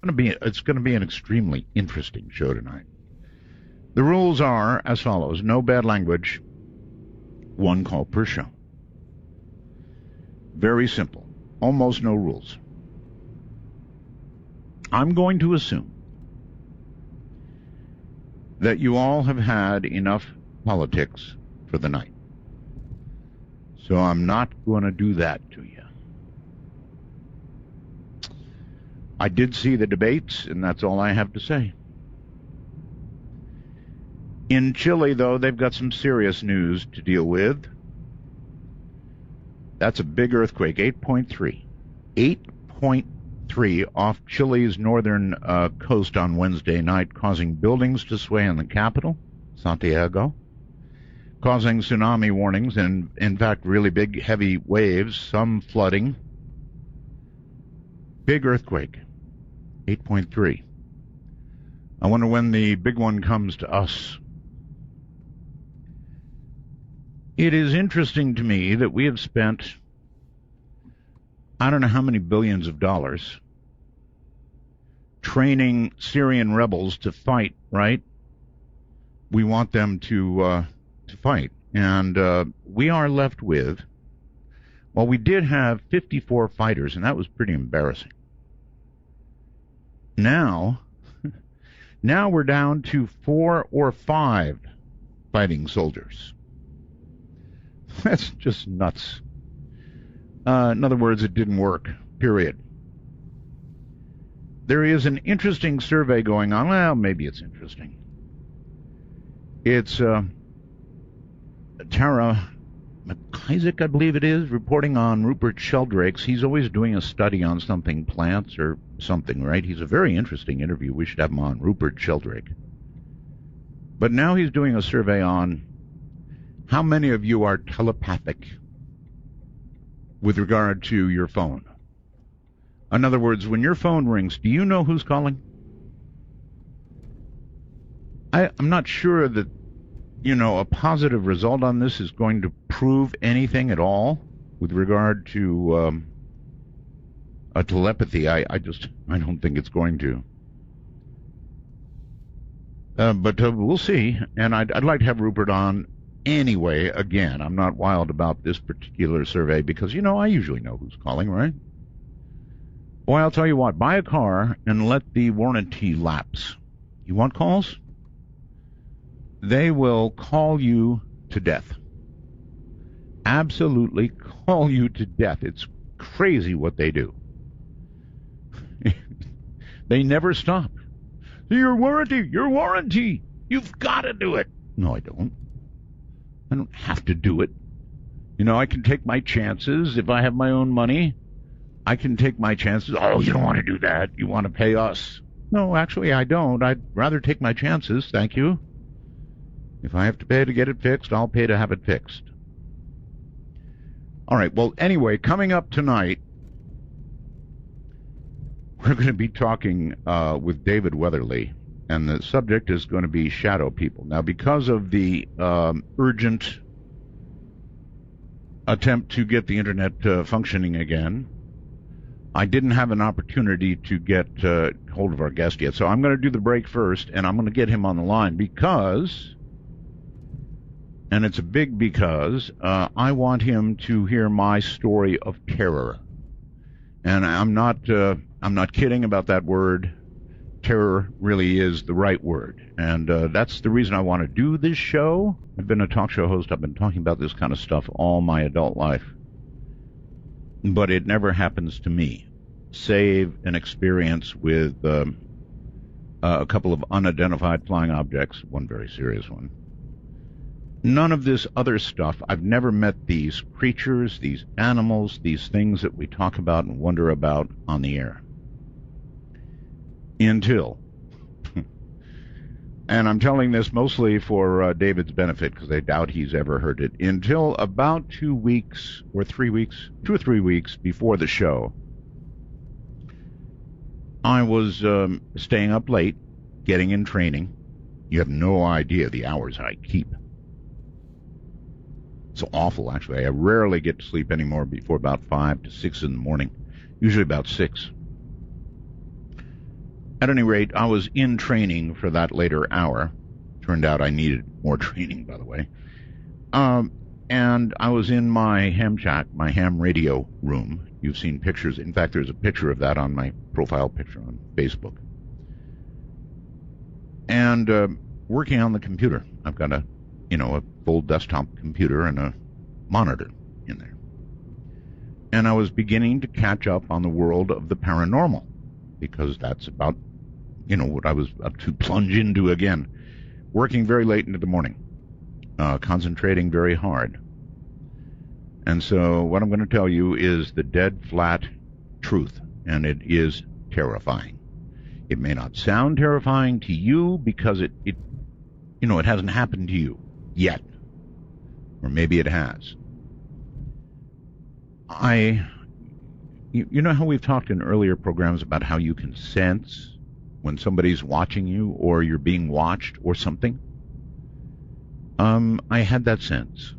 It's going to be an extremely interesting show tonight. The rules are as follows: no bad language, one call per show. Very simple. Almost no rules. I'm going to assume that you all have had enough politics for the night. So I'm not going to do that to you. I did see the debates, and that's all I have to say. In Chile, though, they've got some serious news to deal with. That's a big earthquake, 8.3. 8.3 off Chile's northern coast on Wednesday night, causing buildings to sway in the capital, Santiago, causing tsunami warnings and, in fact, really big, heavy waves, some flooding. Big earthquake, 8.3. I wonder when the big one comes to us. It is interesting to me that we have spent, I don't know how many billions of dollars training Syrian rebels to fight, right? We want them to fight. And we are left with, well, we did have 54 fighters, and that was pretty embarrassing. Now we're down to 4 or 5 fighting soldiers. That's just nuts. In other words, it didn't work, period. There is an interesting survey going on. Well, maybe it's interesting. It's Tara McIsaac, I believe it is, reporting on Rupert Sheldrake's. He's always doing a study on something, plants or something, right? He's a very interesting interview. We should have him on, Rupert Sheldrake. But now he's doing a survey on how many of you are telepathic with regard to your phone. In other words, when your phone rings, do you know who's calling? I'm not sure that, a positive result on this is going to prove anything at all with regard to a telepathy. I don't think it's going to. But we'll see. And I'd like to have Rupert on anyway. Again, I'm not wild about this particular survey because, I usually know who's calling, right? Boy, I'll tell you what, buy a car and let the warranty lapse. You want calls? They will call you to death. Absolutely call you to death. It's crazy what they do. They never stop. Your warranty. You've got to do it. No, I don't. I don't have to do it. I can take my chances. If I have my own money, I can take my chances. Oh, you don't want to do that. You want to pay us. No, actually, I don't. I'd rather take my chances. Thank you. If I have to pay to get it fixed, I'll pay to have it fixed. All right. Well, anyway, coming up tonight, we're going to be talking with David Weatherly, and the subject is going to be shadow people. Now, because of the urgent attempt to get the internet functioning again, I didn't have an opportunity to get hold of our guest yet. So I'm going to do the break first, and I'm going to get him on the line because, and it's a big because, I want him to hear my story of terror. And I'm not kidding about that word. Terror really is the right word. And that's the reason I want to do this show. I've been a talk show host. I've been talking about this kind of stuff all my adult life. But it never happens to me, save an experience with a couple of unidentified flying objects, one very serious one. None of this other stuff. I've never met these creatures, these animals, these things that we talk about and wonder about on the air. Until, and I'm telling this mostly for David's benefit because I doubt he's ever heard it, until about 2 or 3 weeks before the show, I was staying up late, getting in training. You have no idea the hours I keep. It's awful, actually. I rarely get to sleep anymore before about 5 to 6 in the morning, usually about 6. At any rate, I was in training for that later hour. Turned out I needed more training, by the way. And I was in my ham shack, my ham radio room. You've seen pictures. In fact, there's a picture of that on my profile picture on Facebook. And working on the computer. I've got a full desktop computer and a monitor in there. And I was beginning to catch up on the world of the paranormal, because that's about, what I was about to plunge into again. Working very late into the morning, concentrating very hard. And so what I'm going to tell you is the dead flat truth, and it is terrifying. It may not sound terrifying to you because it hasn't happened to you yet. Or maybe it has. You know how we've talked in earlier programs about how you can sense when somebody's watching you or you're being watched or something? I had that sense.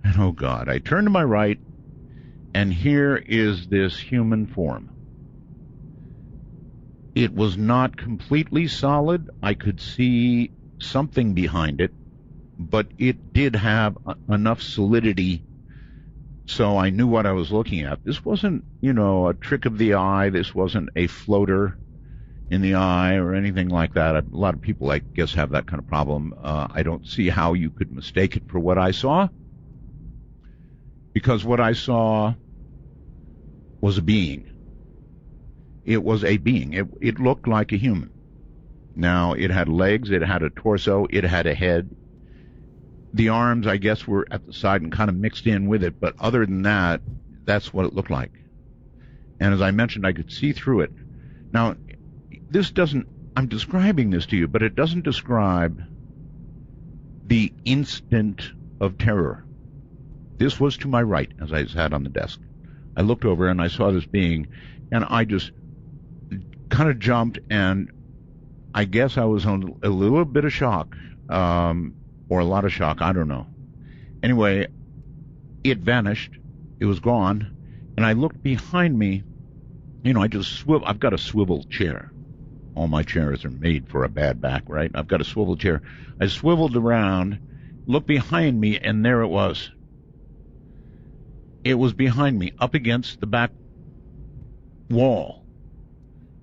And oh God, I turned to my right, and here is this human form. It was not completely solid. I could see something behind it, but it did have enough solidity so I knew what I was looking at. This wasn't, a trick of the eye. This wasn't a floater in the eye or anything like that. A lot of people, I guess, have that kind of problem. I don't see how you could mistake it for what I saw, because what I saw was a being. It was a being. It looked like a human. Now, it had legs, it had a torso, it had a head. The arms, I guess, were at the side and kind of mixed in with it, but other than that, that's what it looked like. And as I mentioned, I could see through it. Now, I'm describing this to you, but it doesn't describe the instant of terror. This was to my right as I sat on the desk. I looked over and I saw this being, and I just kind of jumped, and I guess I was on a little bit of shock, or a lot of shock, I don't know. Anyway, it vanished. It was gone. And I looked behind me. I've got a swivel chair. All my chairs are made for a bad back, right? I've got a swivel chair. I swiveled around, looked behind me, and there it was. It was behind me, up against the back wall.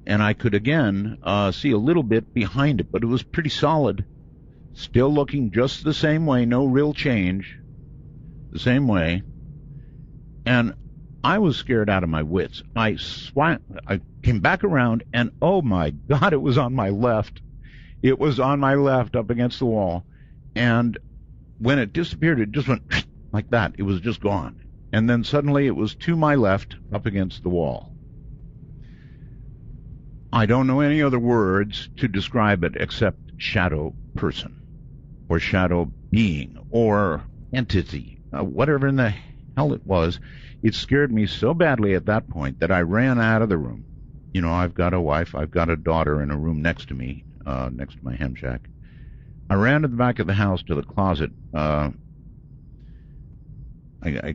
And I could again see a little bit behind it, but it was pretty solid. Still looking just the same way, no real change, the same way. And I was scared out of my wits. I came back around, and oh my God, it was on my left. It was on my left up against the wall. And when it disappeared, it just went like that. It was just gone. And then suddenly it was to my left up against the wall. I don't know any other words to describe it except shadow person, or shadow being, or entity, whatever in the hell it was. It scared me so badly at that point that I ran out of the room. I've got a wife, I've got a daughter in a room next to me, next to my ham shack. I ran to the back of the house to the closet. I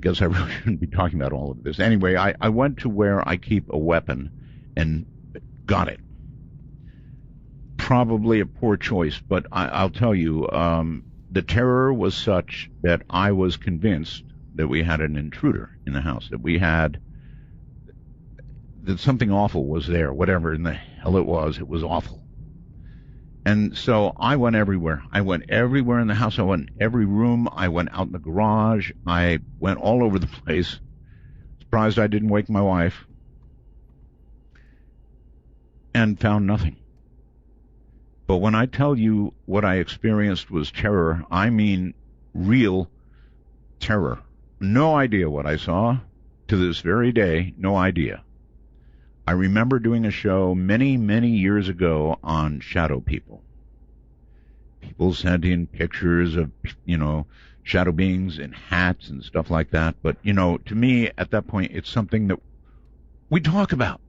guess I really shouldn't be talking about all of this. Anyway, I went to where I keep a weapon and got it. Probably a poor choice, but I'll tell you, the terror was such that I was convinced that we had an intruder in the house, that something awful was there, whatever in the hell it was awful. And so I went everywhere. I went everywhere in the house. I went in every room. I went out in the garage. I went all over the place. Surprised I didn't wake my wife. And found nothing. But when I tell you what I experienced was terror, I mean real terror. No idea what I saw. To this very day, no idea. I remember doing a show many, many years ago on shadow people. People sent in pictures of, shadow beings in hats and stuff like that. But, to me, at that point, it's something that we talk about.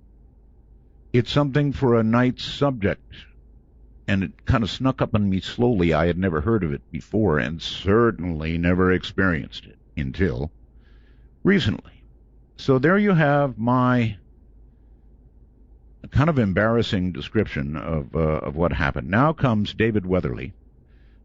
It's something for a night's subject. And it kind of snuck up on me slowly. I had never heard of it before, and certainly never experienced it until recently. So there you have my kind of embarrassing description of what happened. Now comes David Weatherly,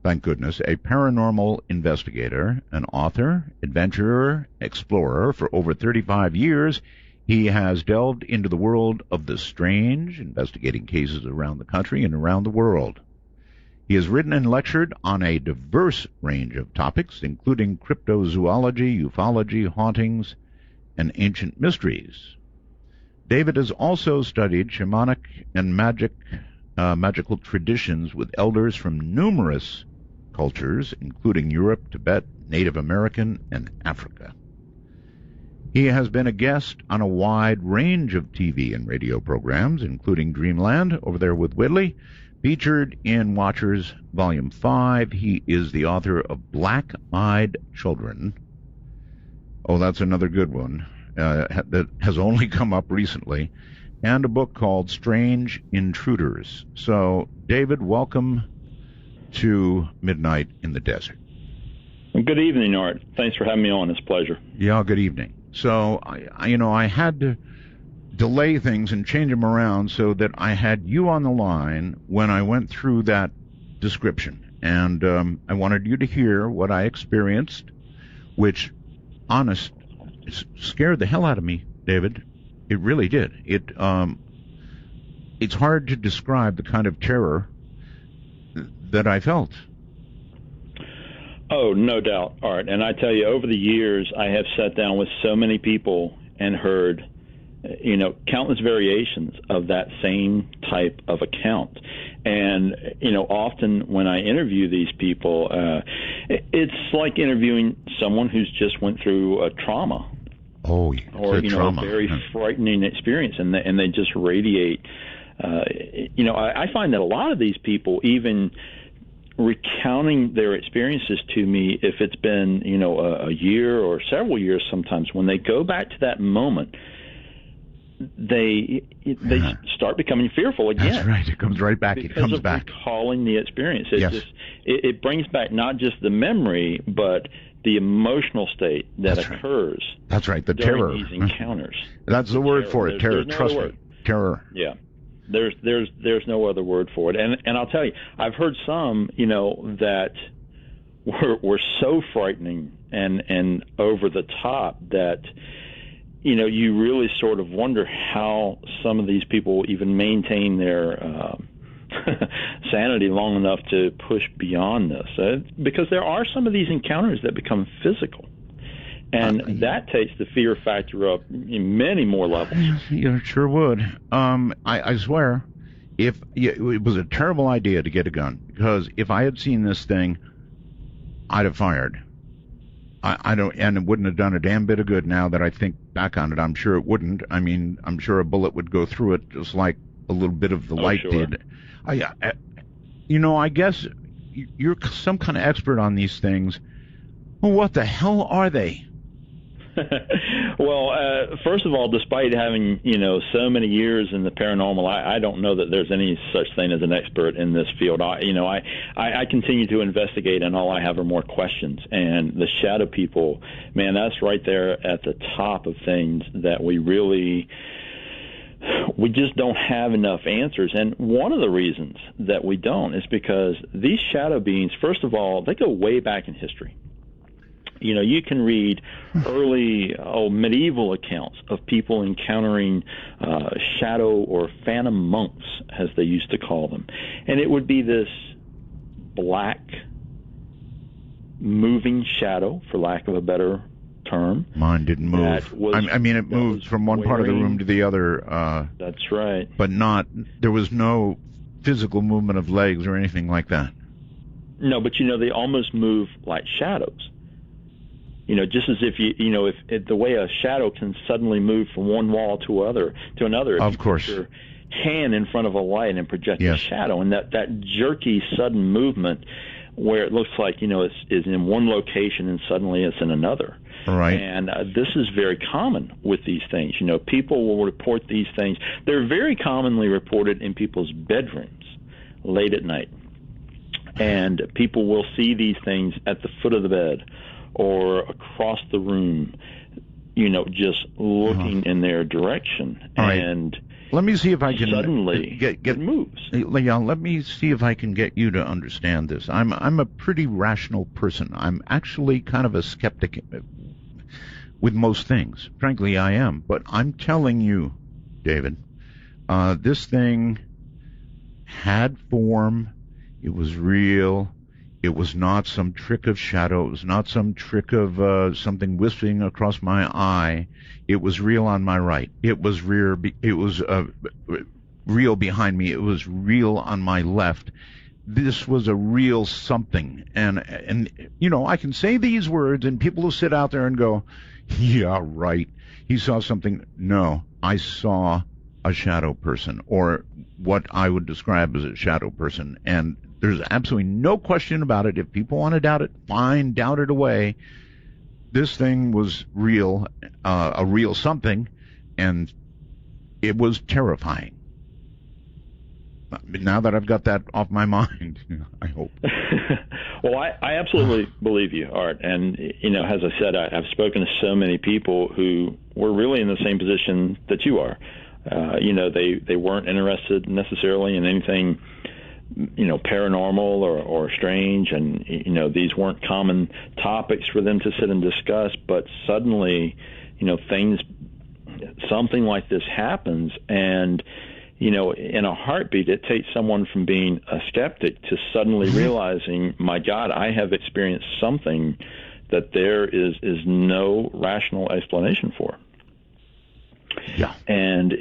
thank goodness, a paranormal investigator, an author, adventurer, explorer. For over 35 years, he has delved into the world of the strange, investigating cases around the country and around the world. He has written and lectured on a diverse range of topics, including cryptozoology, ufology, hauntings, and ancient mysteries. David has also studied shamanic and magical traditions with elders from numerous cultures, including Europe, Tibet, Native American, and Africa. He has been a guest on a wide range of TV and radio programs, including Dreamland, over there with Whitley, featured in Watchers Volume 5. He is the author of Black-Eyed Children. Oh, that's another good one that has only come up recently, and a book called Strange Intruders. So, David, welcome to Midnight in the Desert. Good evening, Art. Thanks for having me on. It's a pleasure. Yeah, good evening. So, I had to delay things and change them around so that I had you on the line when I went through that description. And I wanted you to hear what I experienced, which, honest, scared the hell out of me, David. It really did. It's hard to describe the kind of terror that I felt. Oh, no doubt, Art. And I tell you, over the years, I have sat down with so many people and heard, countless variations of that same type of account. And, often when I interview these people, it's like interviewing someone who's just went through a trauma. Oh, or, a very frightening experience, and they just radiate. I find that a lot of these people, even recounting their experiences to me, if it's been, a year or several years sometimes, when they go back to that moment, they start becoming fearful again. That's right. It comes right back. It comes back. Recalling the experience. Yes. It brings back not just the memory, but the emotional state that occurs. That's right. The during terror. These encounters. That's the word for it. Terror. There's no Trust other me. word. Terror. Yeah. There's no other word for it. And I'll tell you, I've heard some, that were so frightening and over the top that, you really sort of wonder how some of these people even maintain their sanity long enough to push beyond this. Because there are some of these encounters that become physical. And that takes the fear factor up in many more levels. Yeah, it sure would. I swear, it was a terrible idea to get a gun, because if I had seen this thing, I'd have fired. I don't, and it wouldn't have done a damn bit of good. Now that I think back on it, I'm sure it wouldn't. I mean, I'm sure a bullet would go through it just like a little bit of the light did. I guess you're some kind of expert on these things. Well, what the hell are they? Well, first of all, despite having, so many years in the paranormal, I don't know that there's any such thing as an expert in this field. I continue to investigate, and all I have are more questions. And the shadow people, man, that's right there at the top of things that we just don't have enough answers. And one of the reasons that we don't is because these shadow beings, first of all, they go way back in history. You can read early medieval accounts of people encountering shadow or phantom monks, as they used to call them. And it would be this black moving shadow, for lack of a better term. Mine didn't move. It moved from one part of the room to the other. That's right. But there was no physical movement of legs or anything like that. No, but they almost move like shadows. Just as if if the way a shadow can suddenly move from one wall to another. Of course. Put your hand in front of a light and project a shadow, and that jerky, sudden movement where it looks like is in one location and suddenly it's in another. Right. And this is very common with these things. People will report these things. They're very commonly reported in people's bedrooms late at night, and people will see these things at the foot of the bed or across the room, just looking in their direction. All right. And Let me see if I can suddenly get it moves. Leon, let me see if I can get you to understand this. I'm a pretty rational person. I'm actually kind of a skeptic with most things. Frankly, I am. But I'm telling you, David, this thing had form. It was real. It was not some trick of shadow. It was not some trick of something wisping across my eye. It was real on my right. It was rear. It was real behind me. It was real on my left. This was a real something. And you know, I can say these words, and people will sit out there and go, "Yeah, right. He saw something." No, I saw a shadow person, or what I would describe as a shadow person, and there's absolutely no question about it. If people want to doubt it, fine, doubt it away. This thing was real, a real something, and it was terrifying. Now that I've got that off my mind, I hope. Well, I absolutely believe you, Art. And, you know, as I said, I've spoken to so many people who were really in the same position that you are. You know, they weren't interested necessarily in anything, you know, paranormal or strange. And, you know, these weren't common topics for them to sit and discuss. But suddenly, you know, something like this happens, and you know, in a heartbeat, it takes someone from being a skeptic to suddenly realizing, my God, I have experienced something that there is no rational explanation for. Yeah. And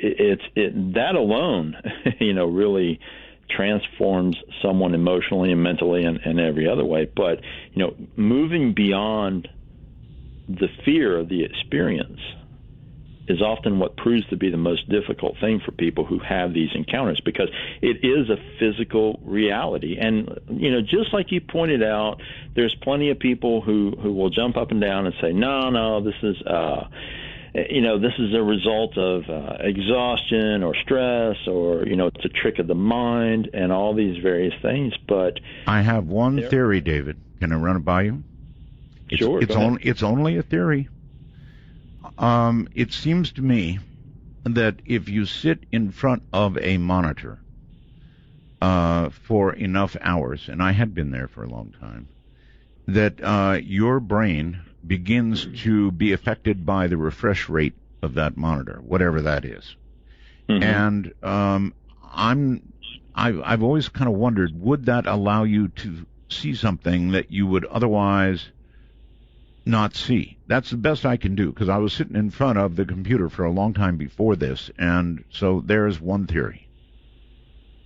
that alone, you know, really transforms someone emotionally and mentally and every other way. But, you know, moving beyond the fear of the experience is often what proves to be the most difficult thing for people who have these encounters, because it is a physical reality. And, you know, just like you pointed out, there's plenty of people who will jump up and down and say, no, this is, you know, this is a result of exhaustion or stress, or, you know, it's a trick of the mind and all these various things. But I have one theory, David. Can I run it by you? Sure. It's only a theory. It seems to me that if you sit in front of a monitor for enough hours, and I had been there for a long time, that your brain begins to be affected by the refresh rate of that monitor, whatever that is. Mm-hmm. And I've always kind of wondered, would that allow you to see something that you would otherwise not see? That's the best I can do, because I was sitting in front of the computer for a long time before this, and so there's one theory.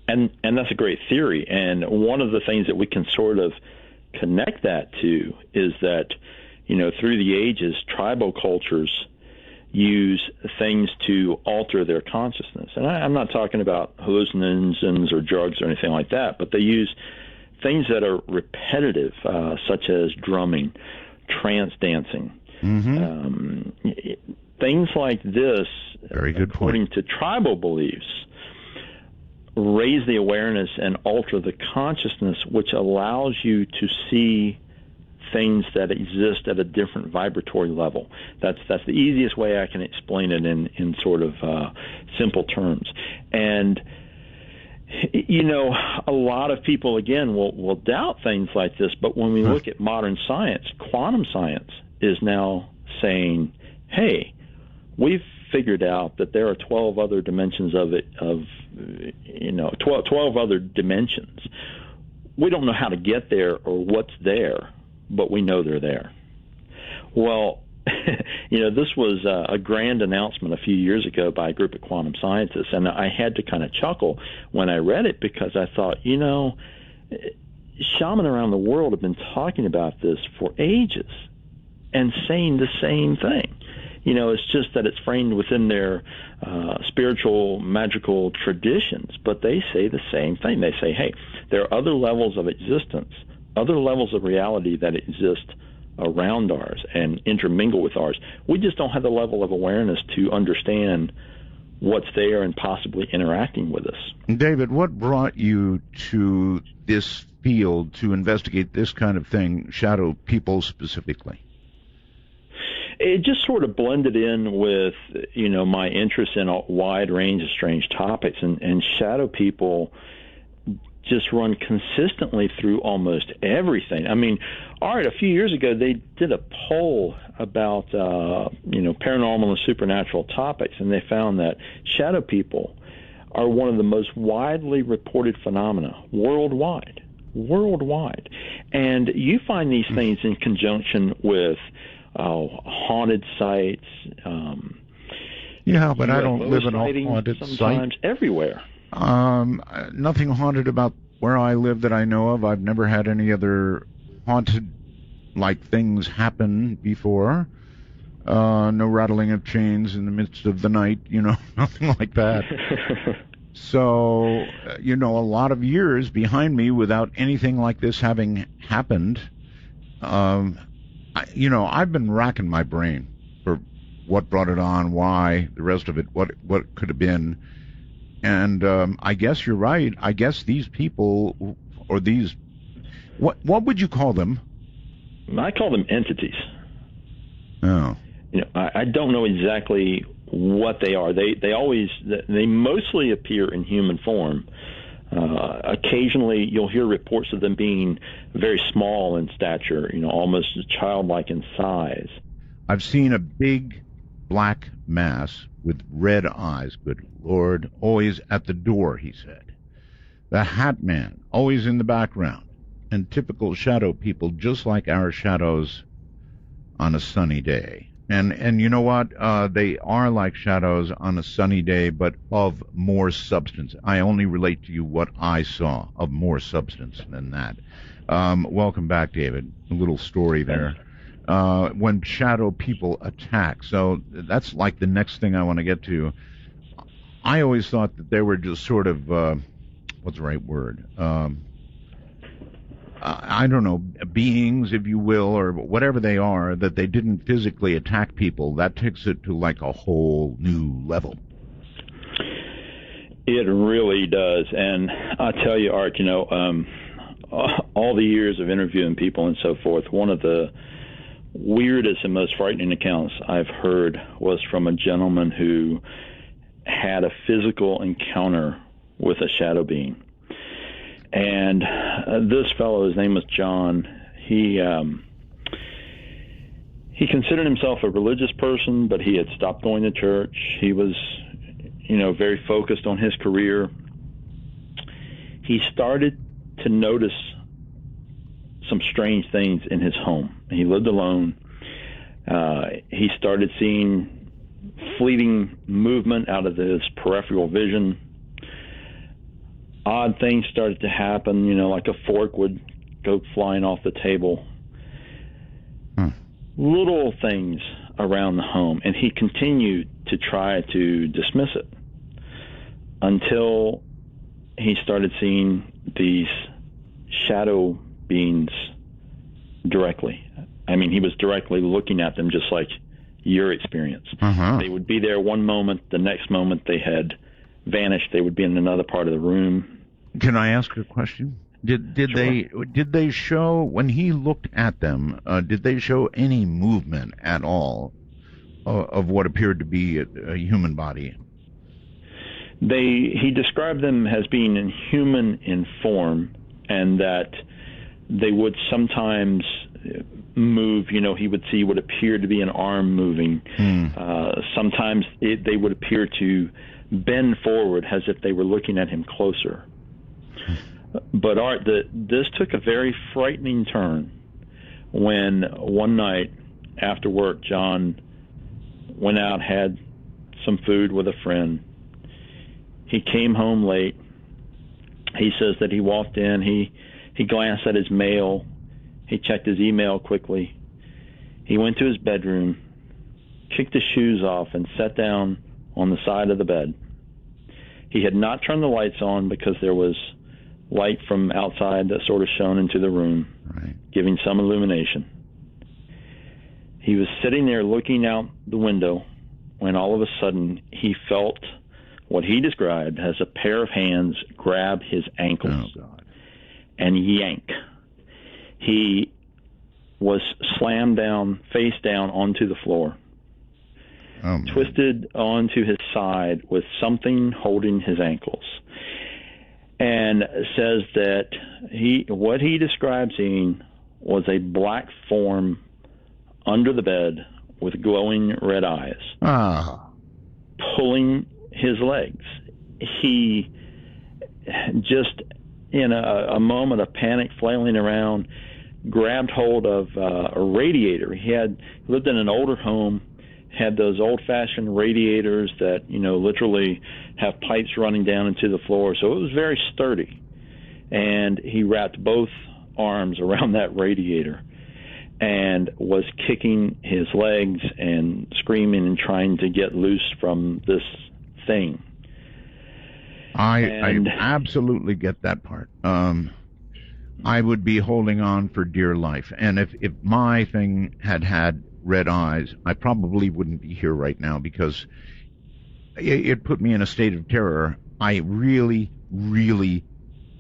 And that's a great theory. And one of the things that we can sort of connect that to is that, you know, through the ages, tribal cultures use things to alter their consciousness. And I'm not talking about hallucinogens or drugs or anything like that, but they use things that are repetitive, such as drumming, trance dancing. Mm-hmm. Things like this, very good according point, to tribal beliefs, raise the awareness and alter the consciousness, which allows you to see things that exist at a different vibratory level. That's the easiest way I can explain it in sort of simple terms. And you know, a lot of people, again, will doubt things like this, but when we look at modern science, quantum science is now saying, hey, we've figured out that there are 12 other dimensions of 12 other dimensions. We don't know how to get there or what's there, but we know they're there. Well, you know, this was a grand announcement a few years ago by a group of quantum scientists, and I had to kind of chuckle when I read it, because I thought, you know, shamans around the world have been talking about this for ages and saying the same thing. You know, it's just that it's framed within their spiritual, magical traditions, but they say the same thing. They say, hey, there are other levels of existence, other levels of reality that exist around ours and intermingle with ours. We just don't have the level of awareness to understand what's there and possibly interacting with us. David, what brought you to this field to investigate this kind of thing, shadow people specifically? it just sort of blended in with, my interest in a wide range of strange topics, and shadow people just run consistently through almost everything. I mean, all right, a few years ago they did a poll about paranormal and supernatural topics, and they found that shadow people are one of the most widely reported phenomena worldwide. And you find these things in conjunction with haunted sites. Yeah, but I don't UFO live in a sightings haunted sometimes site. everywhere. Nothing haunted about where I live that I know of. I've never had any other haunted like things happen before. No rattling of chains in the midst of the night, nothing like that. So, a lot of years behind me without anything like this having happened. I've been racking my brain for what brought it on, why, the rest of it, what could have been. And I guess you're right. I guess these people, or these, what would you call them? I call them entities. Oh. I don't know exactly what they are. They mostly appear in human form. Occasionally, you'll hear reports of them being very small in stature, almost childlike in size. I've seen a big black mass with red eyes. Good Lord, always at the door, he said. The Hat Man, always in the background, and typical shadow people, just like our shadows on a sunny day. And you know what? They are like shadows on a sunny day, but of more substance. I only relate to you what I saw of more substance than that. Welcome back, David. A little story there. When shadow people attack. So that's like the next thing I want to get to. I always thought that they were just sort of, what's the right word? I don't know, beings, if you will, or whatever they are, that they didn't physically attack people. That takes it to like a whole new level. It really does. And I tell you, Art, all the years of interviewing people and so forth, one of the weirdest and most frightening accounts I've heard was from a gentleman who had a physical encounter with a shadow being. And this fellow, his name was John. He considered himself a religious person, but he had stopped going to church. He was, very focused on his career. He started to notice some strange things in his home. He lived alone. He started seeing fleeting movement out of his peripheral vision. Odd things started to happen, like a fork would go flying off the table. Little things around the home, and he continued to try to dismiss it until he started seeing these shadow beings directly. I mean, he was directly looking at them just like your experience. They would be there one moment, the next moment they had vanished. They would be in another part of the room. Can I ask a question? Did Sure. they show, when he looked at them, did they show any movement at all of what appeared to be a human body? He described them as being inhuman in form, and that they would sometimes move. He would see what appeared to be an arm moving. Sometimes they would appear to bend forward as if they were looking at him closer. But Art, this took a very frightening turn when one night after work, John went out, had some food with a friend. He came home late. He says that he walked in, he glanced at his mail, he checked his email quickly. He went to his bedroom, kicked his shoes off, and sat down on the side of the bed. He had not turned the lights on because there was light from outside that sort of shone into the room, right, giving some illumination. He was sitting there looking out the window when all of a sudden he felt what he described as a pair of hands grab his ankles and yank. He was slammed down, face down onto the floor, twisted onto his side with something holding his ankles, and says that what he described seeing was a black form under the bed with glowing red eyes, pulling his legs. He just, in a moment of panic, flailing around, grabbed hold of a radiator. He lived in an older home, had those old-fashioned radiators that, literally have pipes running down into the floor. So it was very sturdy. And he wrapped both arms around that radiator and was kicking his legs and screaming and trying to get loose from this thing. I absolutely get that part. I would be holding on for dear life. And if my thing had red eyes, I probably wouldn't be here right now, because it put me in a state of terror. I really, really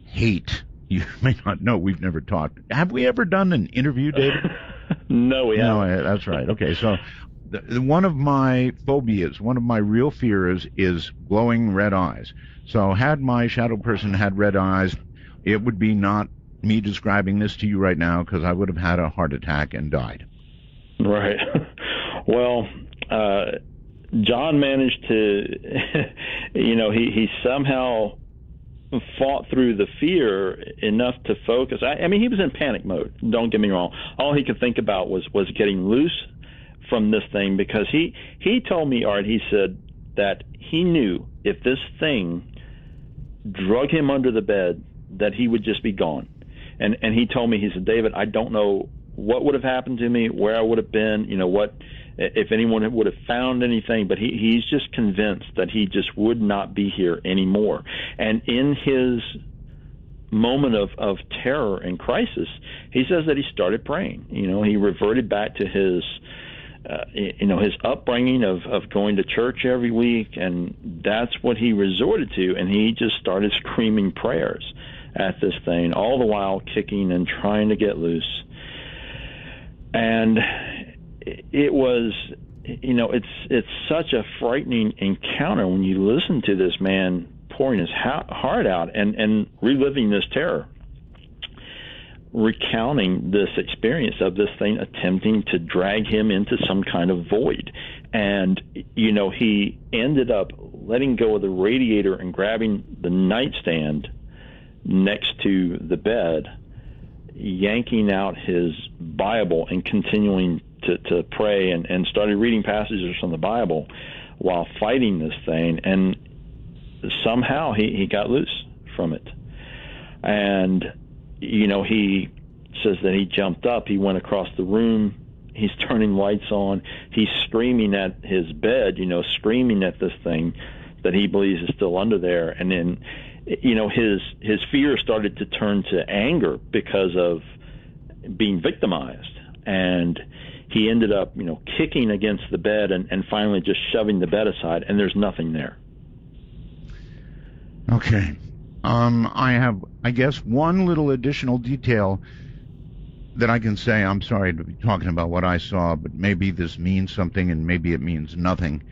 hate, you may not know, we've never talked. Have we ever done an interview, David? No, we haven't. No, that's right. Okay, so one of my phobias, one of my real fears is glowing red eyes. So had my shadow person had red eyes, it would be not me describing this to you right now, because I would have had a heart attack and died. Right. Well, John managed to, he somehow fought through the fear enough to focus. I mean, he was in panic mode. Don't get me wrong. All he could think about was getting loose from this thing, because he told me, Art, he said that he knew if this thing drug him under the bed, that he would just be gone. And he told me, he said, David, I don't know what would have happened to me, where I would have been, what, if anyone would have found anything, but he's just convinced that he just would not be here anymore. And in his moment of terror and crisis, he says that he started praying. He reverted back to his his upbringing of going to church every week, and that's what he resorted to, and he just started screaming prayers at this thing, all the while kicking and trying to get loose. And it was, it's such a frightening encounter when you listen to this man pouring his heart out and reliving this terror, recounting this experience of this thing attempting to drag him into some kind of void. And, he ended up letting go of the radiator and grabbing the nightstand next to the bed, yanking out his Bible and continuing to pray, and started reading passages from the Bible while fighting this thing. And somehow he got loose from it. And, he says that he jumped up, he went across the room, he's turning lights on, he's screaming at his bed, screaming at this thing that he believes is still under there. And then, his fear started to turn to anger because of being victimized. And he ended up, kicking against the bed and finally just shoving the bed aside, and there's nothing there. Okay. I have, I guess, one little additional detail that I can say. I'm sorry to be talking about what I saw, but maybe this means something and maybe it means nothing.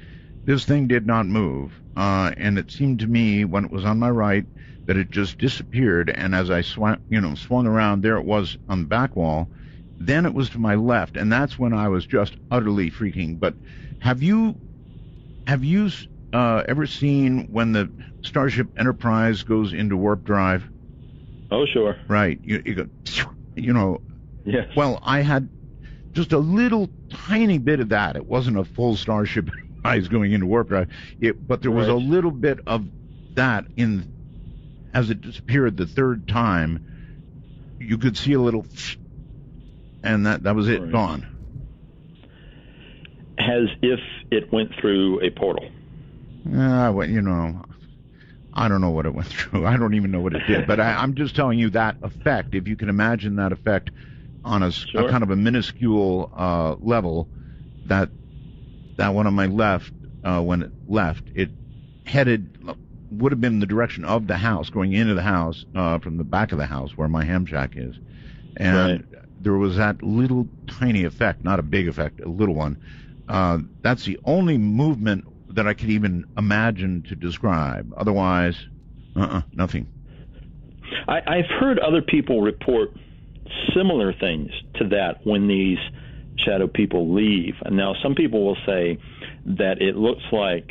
This thing did not move, and it seemed to me when it was on my right that it just disappeared, and as I swung around, there it was on the back wall. Then it was to my left, and that's when I was just utterly freaking. But have you ever seen when the Starship Enterprise goes into warp drive? Oh, sure. Right. You go, Yes. Well, I had just a little tiny bit of that. It wasn't a full Starship Enterprise going into warp drive, but there was a little bit of that as it disappeared the third time. You could see a little, and that was it, gone. As if it went through a portal. I don't know what it went through. I don't even know what it did. But I'm just telling you that effect, if you can imagine that effect on a kind of a minuscule level, that one on my left, when it left, it would have been in the direction of the house, going into the house from the back of the house where my ham shack is. And there was that little tiny effect, not a big effect, a little one. That's the only movement that I could even imagine to describe. Otherwise, nothing. I've heard other people report similar things to that when these shadow people leave. And now some people will say that it looks like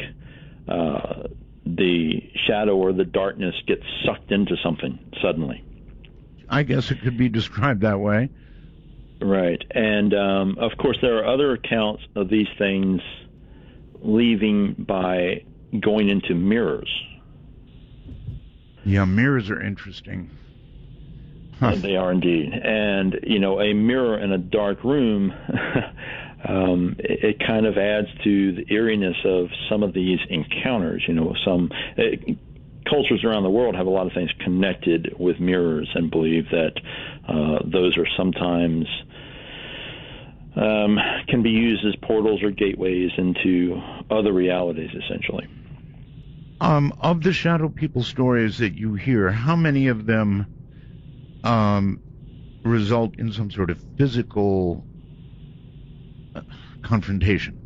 the shadow or the darkness gets sucked into something suddenly. I guess it could be described that way. Right. And of course, there are other accounts of these things leaving by going into mirrors. Yeah, mirrors are interesting. Huh. They are indeed. And, a mirror in a dark room, it kind of adds to the eeriness of some of these encounters. Some cultures around the world have a lot of things connected with mirrors and believe that those are sometimes can be used as portals or gateways into other realities, essentially. Of the shadow people stories that you hear, how many of them result in some sort of physical confrontation?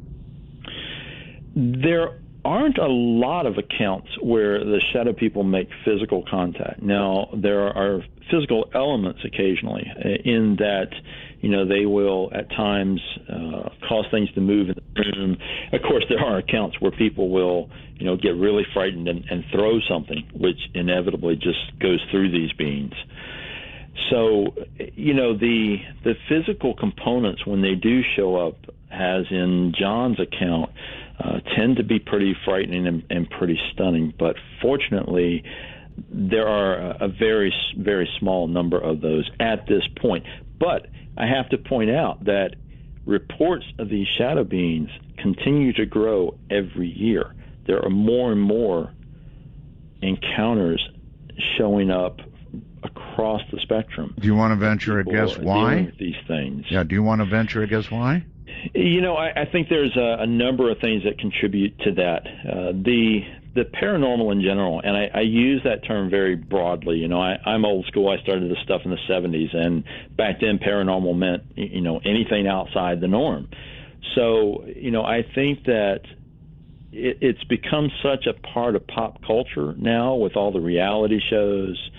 There aren't a lot of accounts where the shadow people make physical contact. Now, there are physical elements occasionally in that, they will at times cause things to move in the room. Of course, there are accounts where people will, get really frightened and throw something, which inevitably just goes through these beings. So, the physical components, when they do show up, as in John's account, tend to be pretty frightening and pretty stunning. But fortunately, there are a very, very small number of those at this point. But I have to point out that reports of these shadow beings continue to grow every year. There are more and more encounters showing up across the spectrum. Do you want to venture a guess why? With these things. Yeah, do you want to venture a guess why? I think there's a number of things that contribute to that. The paranormal in general, and I use that term very broadly. I'm old school. I started this stuff in the 70s, and back then paranormal meant, anything outside the norm. So, I think that it's become such a part of pop culture now with all the reality shows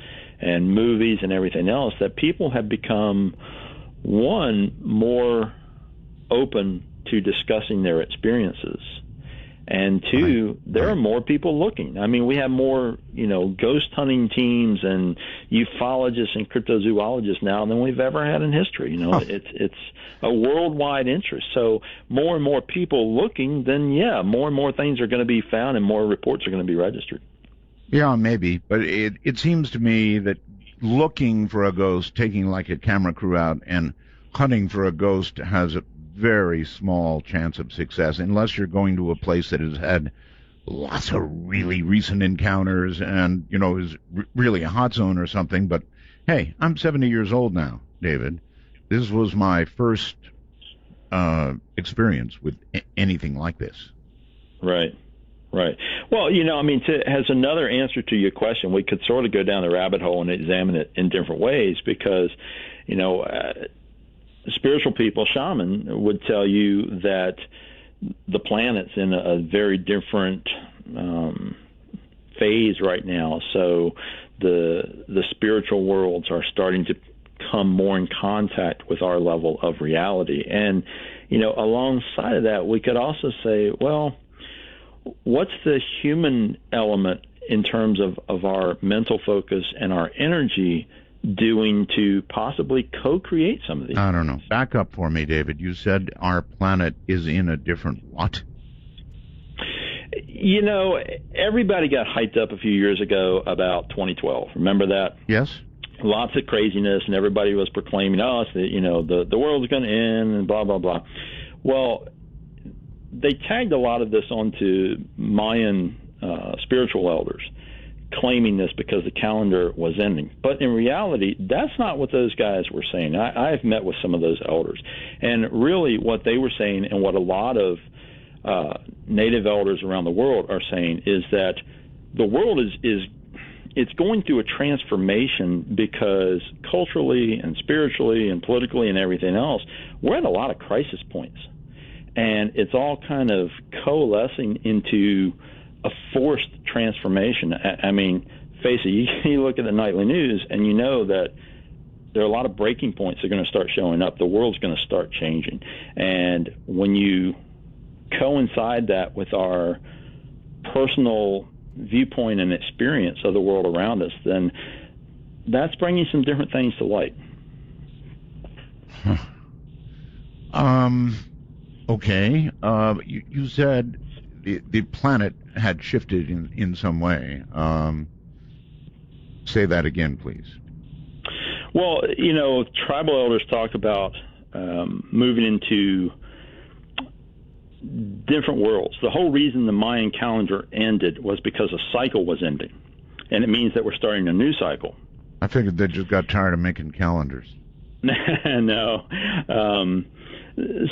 and movies and everything else that people have become, one, more open to discussing their experiences, and two, there are more people looking. I mean, we have more, ghost hunting teams and ufologists and cryptozoologists now than we've ever had in history. It's a worldwide interest. So more and more people looking, then more and more things are going to be found and more reports are going to be registered. Yeah, maybe, but it seems to me that looking for a ghost, taking like a camera crew out and hunting for a ghost has a very small chance of success unless you're going to a place that has had lots of really recent encounters and, is really a hot zone or something. But hey, I'm 70 years old now, David. This was my first experience with anything like this. Right. Well, as another answer to your question, we could sort of go down the rabbit hole and examine it in different ways because, spiritual people, shaman, would tell you that the planet's in a very different phase right now. So the spiritual worlds are starting to come more in contact with our level of reality. And, alongside of that, we could also say, well, what's the human element in terms of our mental focus and our energy doing to possibly co-create some of these? I don't know. Back up for me, David. You said our planet is in a different what? Everybody got hyped up a few years ago about 2012. Remember that? Yes. Lots of craziness, and everybody was proclaiming, the world's going to end, and blah, blah, blah. Well, they tagged a lot of this onto Mayan spiritual elders, claiming this because the calendar was ending. But in reality, that's not what those guys were saying. I've met with some of those elders, and really what they were saying and what a lot of native elders around the world are saying is that the world is it's going through a transformation because culturally and spiritually and politically and everything else, we're at a lot of crisis points. And it's all kind of coalescing into a forced transformation. I mean, face it, you look at the nightly news and you know that there are a lot of breaking points that are going to start showing up. The world's going to start changing. And when you coincide that with our personal viewpoint and experience of the world around us, then that's bringing some different things to light. Okay. You said the planet had shifted in some way. Say that again, please. Well, tribal elders talk about moving into different worlds. The whole reason the Mayan calendar ended was because a cycle was ending, and it means that we're starting a new cycle. I figured they just got tired of making calendars. No.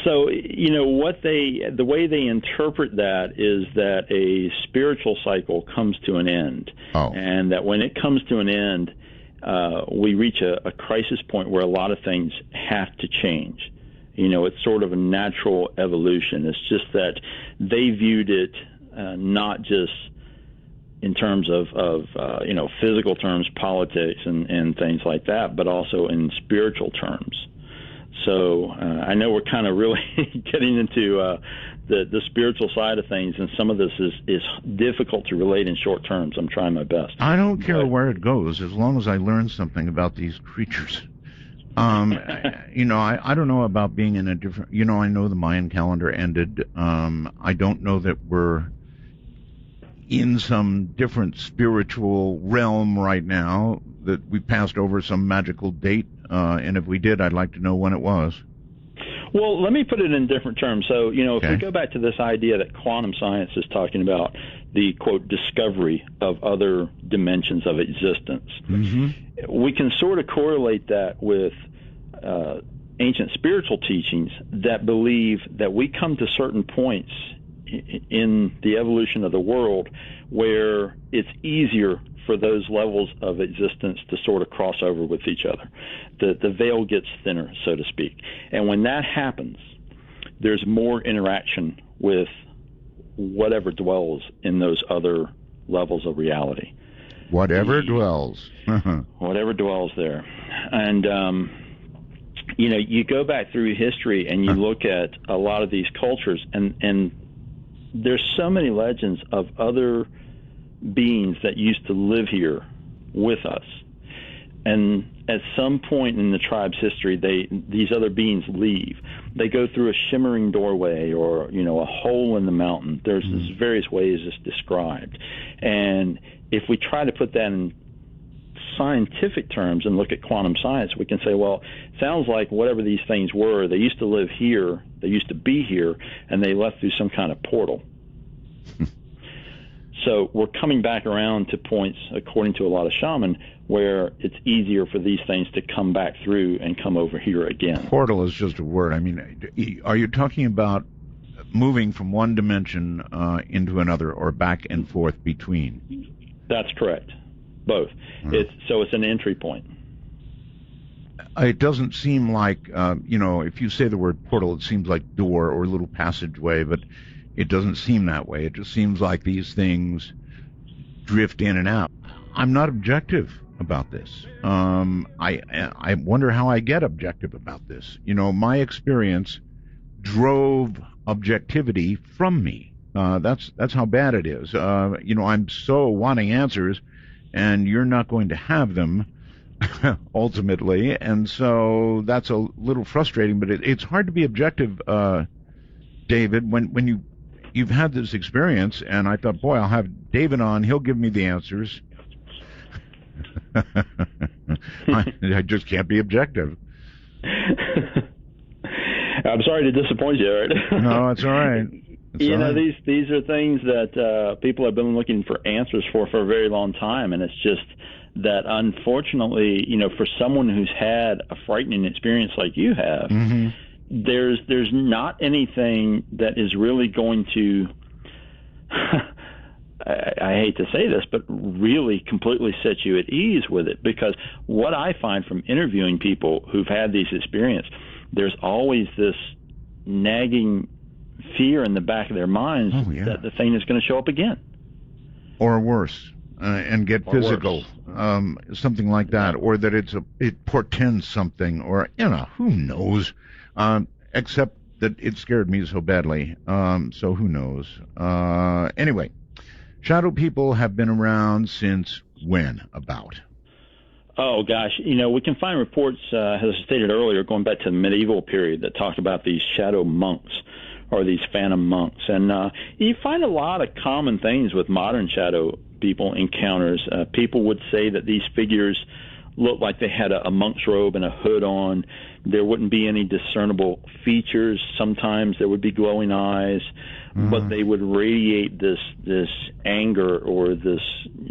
So, the way they interpret that is that a spiritual cycle comes to an end. Oh. And that when it comes to an end, we reach a crisis point where a lot of things have to change. It's sort of a natural evolution. It's just that they viewed it not just in terms of physical terms, politics and things like that, but also in spiritual terms. So I know we're kind of really getting into the spiritual side of things, and some of this is difficult to relate in short terms. I'm trying my best. I don't care where it goes as long as I learn something about these creatures. I don't know about being in a different, I know the Mayan calendar ended. I don't know that we're in some different spiritual realm right now, that we passed over some magical date. And if we did, I'd like to know when it was. Well, let me put it in different terms. So, if Okay. we go back to this idea that quantum science is talking about the, quote, discovery of other dimensions of existence, we can sort of correlate that with ancient spiritual teachings that believe that we come to certain points in the evolution of the world where it's easier for those levels of existence to sort of cross over with each other. The veil gets thinner, so to speak. And when that happens, there's more interaction with whatever dwells in those other levels of reality. Whatever dwells. Whatever dwells there. And, you go back through history and you look at a lot of these cultures, and there's so many legends of other beings that used to live here with us. And at some point in the tribe's history, these other beings leave. They go through a shimmering doorway or, a hole in the mountain. There's various ways it's described. And if we try to put that in scientific terms and look at quantum science, we can say, well, it sounds like whatever these things were, they used to live here, they used to be here, and they left through some kind of portal. So we're coming back around to points, according to a lot of shaman, where it's easier for these things to come back through and come over here again. Portal is just a word. I mean, are you talking about moving from one dimension into another, or back and forth between? That's correct. Both. It's an entry point. It doesn't seem like, if you say the word portal, it seems like door or little passageway, but it doesn't seem that way. It just seems like these things drift in and out. I'm not objective about this. I wonder how I get objective about this. My experience drove objectivity from me. That's how bad it is. I'm so wanting answers, and you're not going to have them ultimately, and so that's a little frustrating. But it's hard to be objective, David, when you've had this experience, and I thought, boy, I'll have David on. He'll give me the answers. I just can't be objective. I'm sorry to disappoint you, right? No, it's all right. These are things that people have been looking for answers for a very long time, and it's just that, unfortunately, for someone who's had a frightening experience like you have, there's not anything that is really going to I hate to say this, but really completely set you at ease with it. Because what I find from interviewing people who've had these experiences, there's always this nagging fear in the back of their minds that the thing is going to show up again. Or worse, and get physical, something like that, or that it portends something, or, who knows, except that it scared me so badly, so who knows. Anyway, shadow people have been around since when, about? Oh, gosh. We can find reports, as I stated earlier, going back to the medieval period that talked about these shadow monks or these phantom monks. And you find a lot of common things with modern shadow people encounters. People would say that these figures looked like they had a monk's robe and a hood on. There wouldn't be any discernible features. Sometimes there would be glowing eyes, but they would radiate this anger or this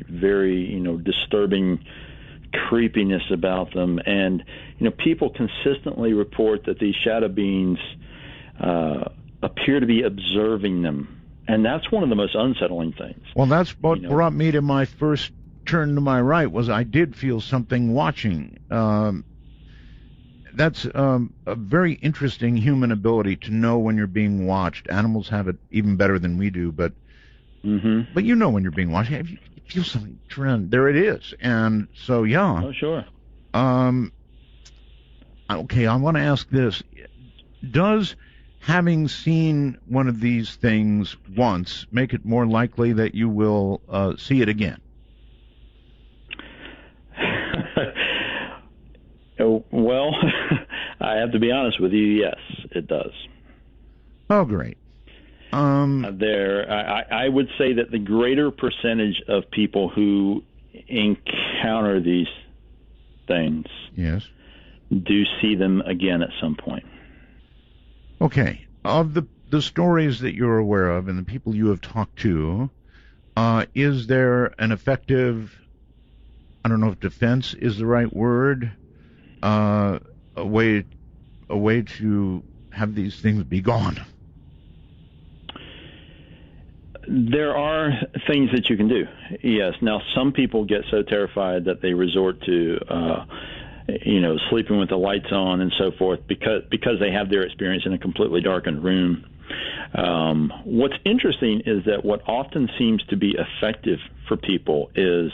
very, disturbing creepiness about them. And, people consistently report that these shadow beings appear to be observing them. And that's one of the most unsettling things. Well, that's what brought me to my first turn to my right, was I did feel something watching. That's a very interesting human ability to know when you're being watched. Animals have it even better than we do, but when you're being watched, if you feel something trend, there it is. And so, yeah. Oh, sure. Okay, I want to ask this. Does having seen one of these things once make it more likely that you will see it again? Well, I have to be honest with you. Yes, it does. Oh, great. I would say that the greater percentage of people who encounter these things, do see them again at some point. Okay. Of the stories that you're aware of and the people you have talked to, is there an effective, I don't know if defense is the right word, a way to have these things be gone? There are things that you can do, yes. Now, some people get so terrified that they resort to, sleeping with the lights on and so forth because they have their experience in a completely darkened room. What's interesting is that what often seems to be effective for people is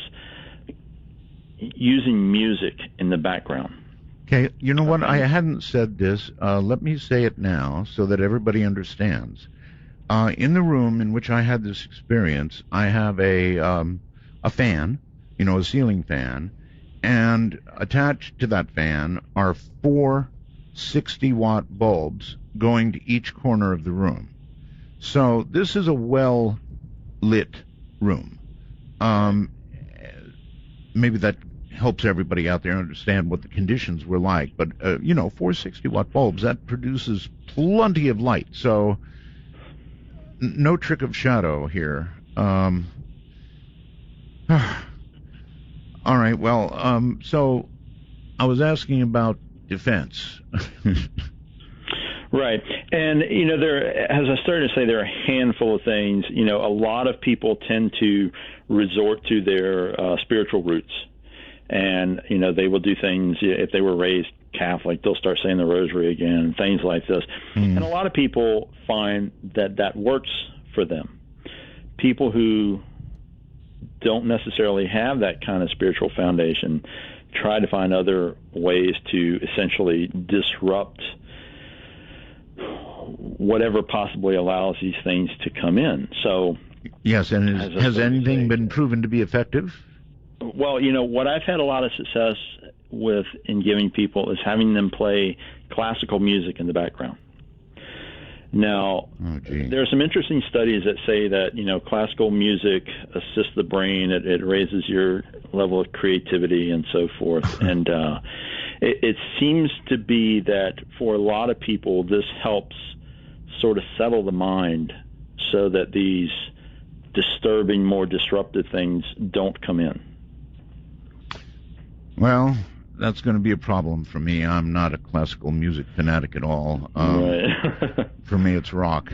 using music in the background. Okay, you know what? I hadn't said this. Let me say it now so that everybody understands. In the room in which I had this experience, I have a fan, a ceiling fan, and attached to that fan are 4 60-watt bulbs going to each corner of the room. So this is a well-lit room. Maybe that helps everybody out there understand what the conditions were like. But, 4 60-watt bulbs, that produces plenty of light. So no trick of shadow here. All right, well, so I was asking about defense. Right. And, as I started to say, there are a handful of things. A lot of people tend to resort to their spiritual roots. And, they will do things, if they were raised Catholic, they'll start saying the rosary again, things like this. And a lot of people find that works for them. People who don't necessarily have that kind of spiritual foundation try to find other ways to essentially disrupt whatever possibly allows these things to come in. So, yes, and has anything been proven to be effective? Well, what I've had a lot of success with in giving people is having them play classical music in the background. Now, there are some interesting studies that say that, classical music assists the brain. It raises your level of creativity and so forth. And it seems to be that for a lot of people, this helps sort of settle the mind so that these disturbing, more disruptive things don't come in. Well, that's going to be a problem for me. I'm not a classical music fanatic at all. For me, it's rock.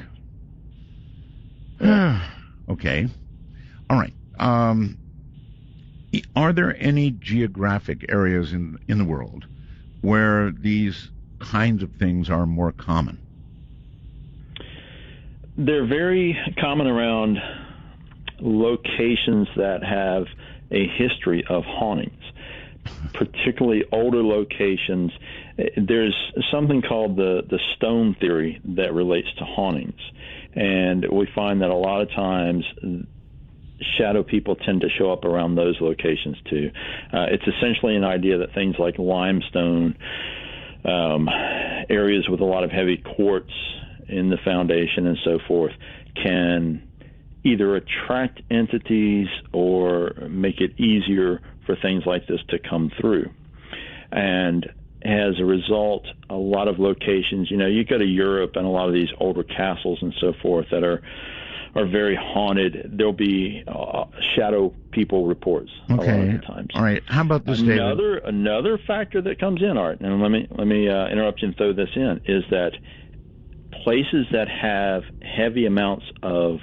Okay. All All right. Are there any geographic areas in the world where these kinds of things are more common? They're very common around locations that have a history of hauntings, particularly older locations. There's something called the stone theory that relates to hauntings, and we find that a lot of times shadow people tend to show up around those locations too. It's essentially an idea that things like limestone, areas with a lot of heavy quartz in the foundation and so forth, can either attract entities or make it easier for things like this to come through. And as a result, a lot of locations, you go to Europe and a lot of these older castles and so forth that are very haunted. There'll be shadow people reports a lot of the times. All right. How about this, David? Another factor that comes in, Art, and let me interrupt you and throw this in, is that places that have heavy amounts of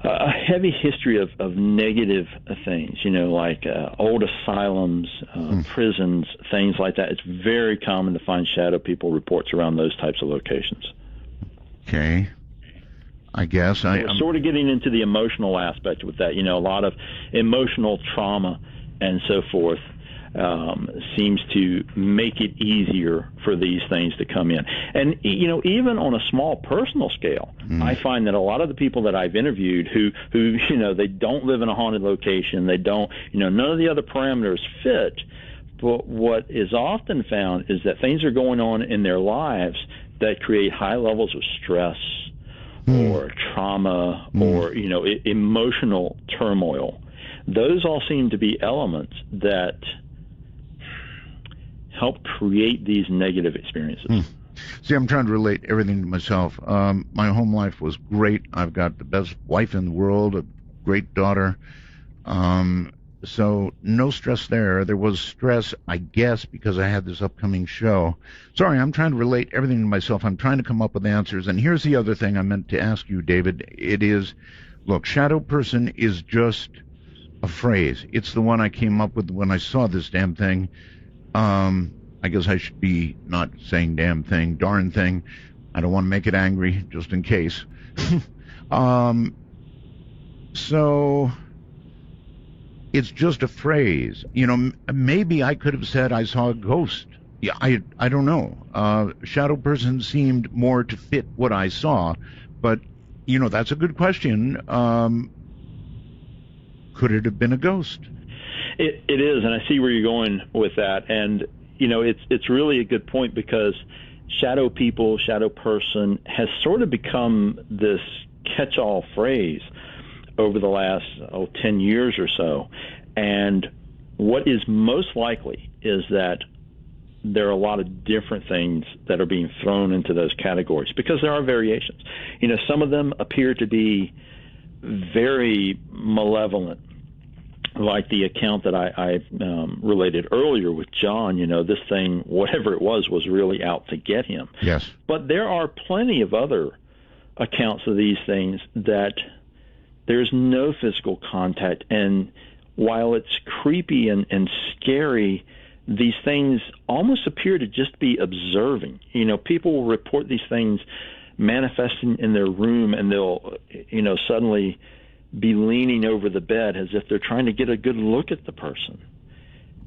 a heavy history of negative things, like old asylums, prisons, things like that. It's very common to find shadow people reports around those types of locations. Okay. I guess we're sort of getting into the emotional aspect with that. A lot of emotional trauma and so forth seems to make it easier for these things to come in. And, even on a small personal scale, I find that a lot of the people that I've interviewed who they don't live in a haunted location, they don't, none of the other parameters fit, but what is often found is that things are going on in their lives that create high levels of stress or trauma or, emotional turmoil. Those all seem to be elements that help create these negative experiences. See, I'm trying to relate everything to myself. My home life was great. I've got the best wife in the world, a great daughter. So no stress there. There was stress, I guess, because I had this upcoming show. Sorry, I'm trying to relate everything to myself. I'm trying to come up with answers. And here's the other thing I meant to ask you, David. It is, look, shadow person is just a phrase. It's the one I came up with when I saw this damn thing. I guess I should be not saying damn thing, darn thing. I don't want to make it angry, just in case. So it's just a phrase. Maybe I could have said I saw a ghost. Yeah, I don't know. Shadow person seemed more to fit what I saw, but that's a good question. Could it have been a ghost? It is, and I see where you're going with that. And it's really a good point, because shadow people, shadow person has sort of become this catch-all phrase over the last 10 years or so. And what is most likely is that there are a lot of different things that are being thrown into those categories, because there are variations. Some of them appear to be very malevolent, like the account that I related earlier with John. This thing, whatever it was really out to get him. Yes. But there are plenty of other accounts of these things that there's no physical contact, and while it's creepy and scary, these things almost appear to just be observing. People will report these things manifesting in their room, and they'll, suddenly be leaning over the bed as if they're trying to get a good look at the person,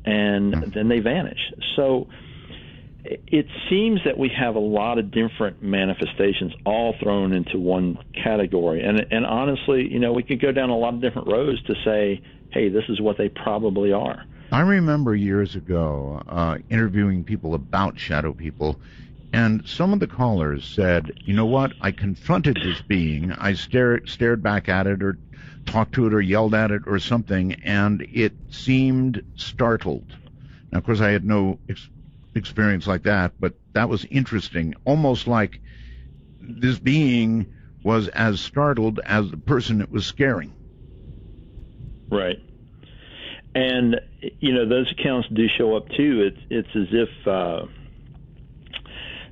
and then they vanish. So it seems that we have a lot of different manifestations all thrown into one category. And honestly, we could go down a lot of different roads to say, hey, this is what they probably are. I remember years ago interviewing people about shadow people, and some of the callers said, you know what, I confronted this being, I stared back at it or talked to it or yelled at it or something, and it seemed startled. Now, of course, I had no experience like that, but that was interesting, almost like this being was as startled as the person it was scaring. Right. And, those accounts do show up too. It's as if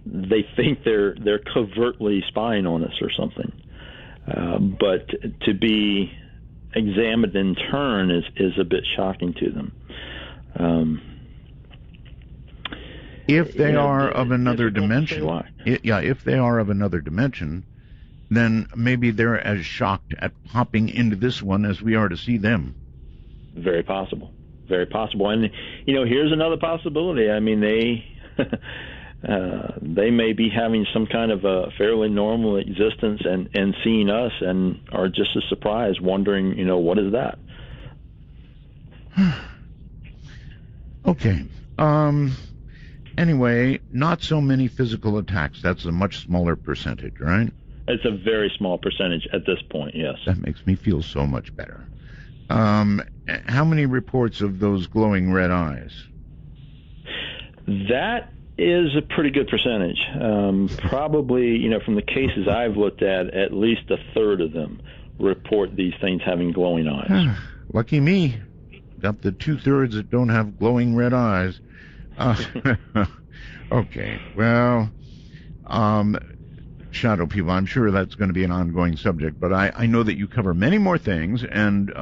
they think they're covertly spying on us or something. But to be examined in turn is a bit shocking to them. If they are of another dimension, if they are of another dimension, then maybe they're as shocked at popping into this one as we are to see them. Very possible. Very possible. And, here's another possibility. I mean, they may be having some kind of a fairly normal existence and seeing us and are just as surprised, wondering, what is that? Okay. Anyway, not so many physical attacks. That's a much smaller percentage, right? It's a very small percentage at this point, yes. That makes me feel so much better. How many reports of those glowing red eyes? That is a pretty good percentage. Probably, from the cases I've looked at least a third of them report these things having glowing eyes. Lucky me. Got the 2/3 that don't have glowing red eyes. Okay, well, shadow people, I'm sure that's going to be an ongoing subject, but I know that you cover many more things, and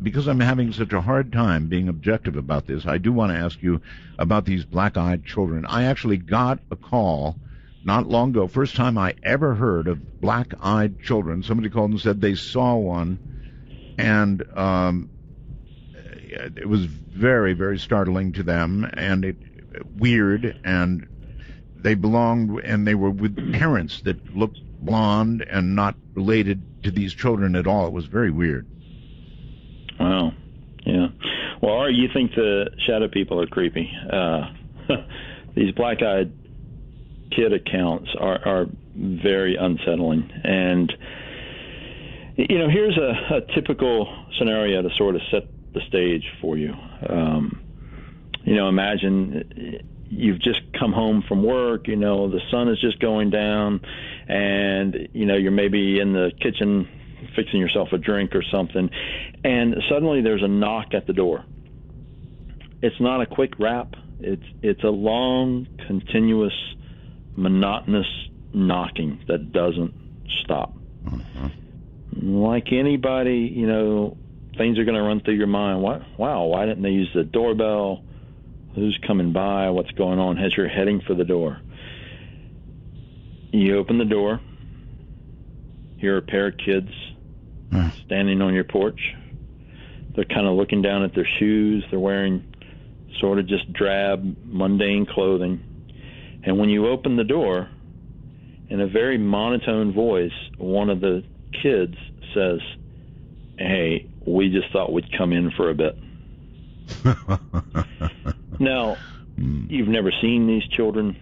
because I'm having such a hard time being objective about this, I do want to ask you about these black-eyed children. I actually got a call not long ago, first time I ever heard of black-eyed children. Somebody called and said they saw one, and it was very, very startling to them, and weird, and they belonged, and they were with parents that looked blonde and not related to these children at all. It was very weird. Wow. Yeah. Well, Art, you think the shadow people are creepy. These black-eyed kid accounts are very unsettling. And, here's a typical scenario to sort of set the stage for you. Imagine you've just come home from work, the sun is just going down, and, you're maybe in the kitchen fixing yourself a drink or something, and suddenly there's a knock at the door. It's not a quick rap. It's a long, continuous, monotonous knocking that doesn't stop. Like anybody, things are going to run through your mind. Wow, why didn't they use the doorbell? Who's coming by? What's going on? As you're heading for the door, you open the door. Here are a pair of kids standing on your porch. They're kind of looking down at their shoes. They're wearing sort of just drab, mundane clothing. And when you open the door, in a very monotone voice, one of the kids says, "Hey, we just thought we'd come in for a bit." Now, you've never seen these children.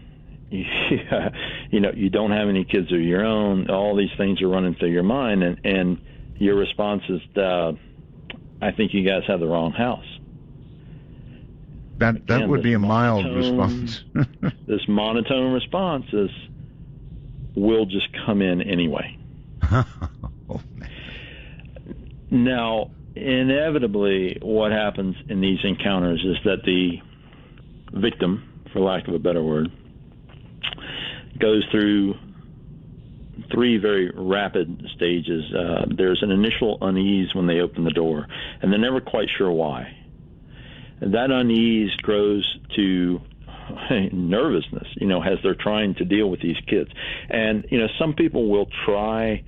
You don't have any kids of your own. All these things are running through your mind, and your response is, "I think you guys have the wrong house." That would be a mild response. This monotone response is, "We'll just come in anyway." Oh, man. Now, inevitably, what happens in these encounters is that the victim, for lack of a better word, goes through three very rapid stages. There's an initial unease when they open the door, and they're never quite sure why. And that unease grows to nervousness, as they're trying to deal with these kids. And, some people will try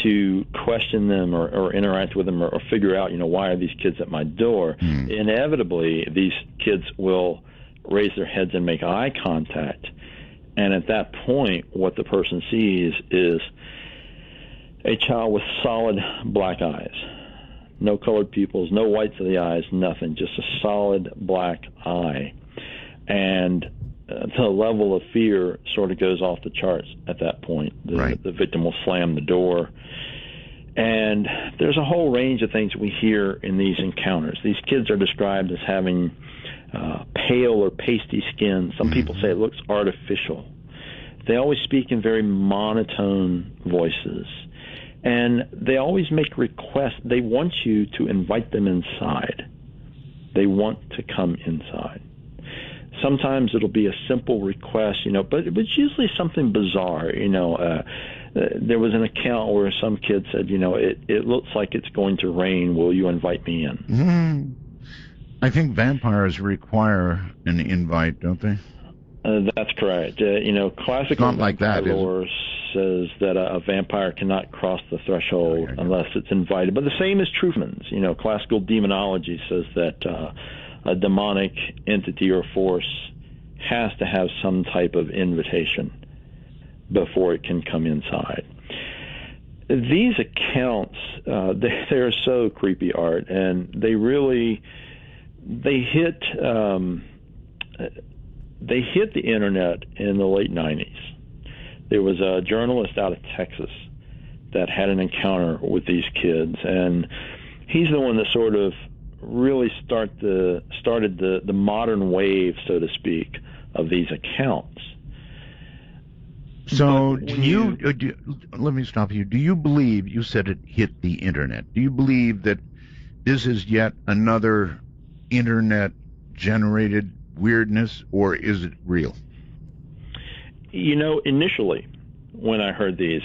to question them or interact with them or figure out, why are these kids at my door? Inevitably, these kids will raise their heads and make eye contact. And at that point, what the person sees is a child with solid black eyes. No colored pupils, no whites of the eyes, nothing, just a solid black eye. And the level of fear sort of goes off the charts at that point. The victim will slam the door. And there's a whole range of things we hear in these encounters. These kids are described as having pale or pasty skin. Some people say it looks artificial. They always speak in very monotone voices. And they always make requests. They want you to invite them inside. They want to come inside. Sometimes it'll be a simple request, but it's usually something bizarre. there was an account where some kid said, it looks like it's going to rain. Will you invite me in? Mm. I think vampires require an invite, don't they? That's correct. Classical Not like vampire that, is it? lore says that a vampire cannot cross the threshold unless it's invited. But the same is true for humans. Classical demonology says that a demonic entity or force has to have some type of invitation before it can come inside. These accounts, they're so creepy, Art, and they hit the internet in the late 90s. There was a journalist out of Texas that had an encounter with these kids, and he's the one that sort of really started the modern wave, so to speak, of these accounts. So let me stop you. Do you believe, you said it hit the internet, do you believe that this is yet another internet-generated weirdness, or is it real? Initially, when I heard these,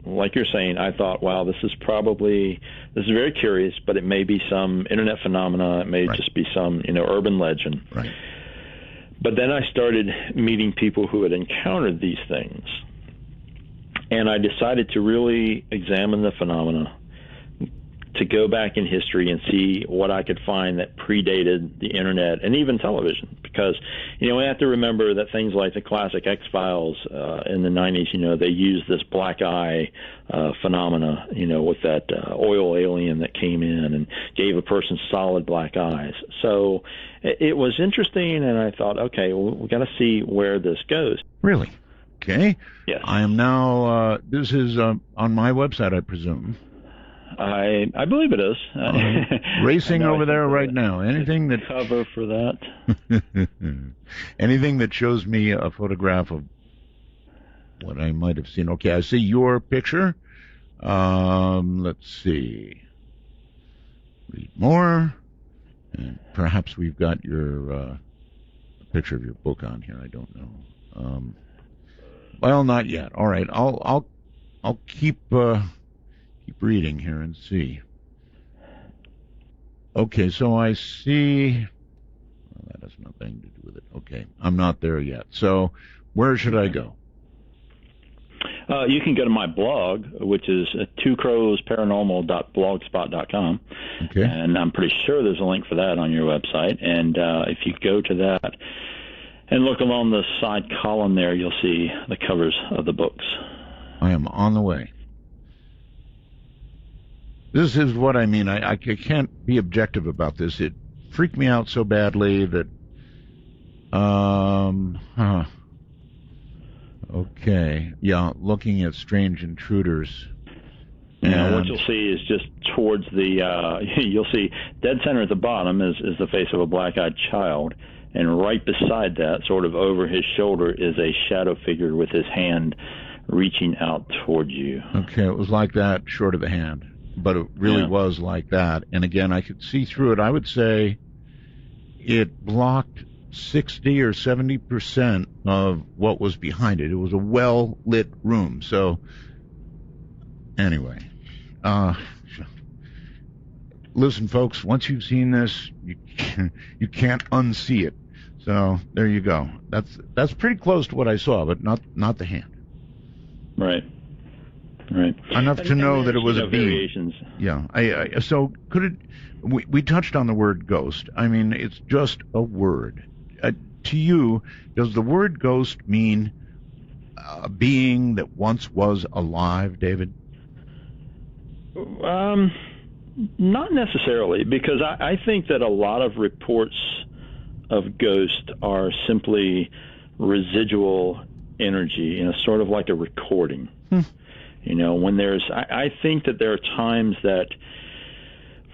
like you're saying, I thought, wow, this is very curious, but it may be some internet phenomena. It may just be some, urban legend. Right. But then I started meeting people who had encountered these things, and I decided to really examine the phenomena, to go back in history and see what I could find that predated the internet and even television. Because, we have to remember that things like the classic X-Files in the 90s, they used this black eye phenomena, with that oil alien that came in and gave a person solid black eyes. So it was interesting, and I thought, okay, well, we got to see where this goes. Really? Okay. Yes. I am now, this is on my website, I presume. I believe it is. Racing over there right now. Anything that cover for that. Anything that shows me a photograph of what I might have seen. Okay, I see your picture. Let's see. Read more, and perhaps we've got your picture of your book on here. I don't know. Well, not yet. All right, I'll keep reading here and see. Okay, so I see. Well, that has nothing to do with it. Okay, I'm not there yet. So, where should I go? You can go to my blog, which is twocrowsparanormal.blogspot.com. Okay. And I'm pretty sure there's a link for that on your website. And if you go to that and look along the side column there, you'll see the covers of the books. I am on the way. This is what I mean. I can't be objective about this. It freaked me out so badly that, okay, yeah, looking at strange intruders. Yeah, what you'll see is just towards the, you'll see dead center at the bottom is the face of a black-eyed child, and right beside that, sort of over his shoulder, is a shadow figure with his hand reaching out toward you. Okay, it was like that, short of the hand. But it really was like that. And again, I could see through it. I would say it blocked 60 or 70% of what was behind it. It was a well-lit room. So, anyway, listen, folks, once you've seen this, you can't unsee it. So, there you go. That's pretty close to what I saw, but not the hand. Right. Right. Enough to know that it was a being. Variations. Yeah. So could it? We touched on the word ghost. I mean, it's just a word. To you, does the word ghost mean a being that once was alive, David? Not necessarily, because I think that a lot of reports of ghosts are simply residual energy, sort of like a recording. When I think that there are times that,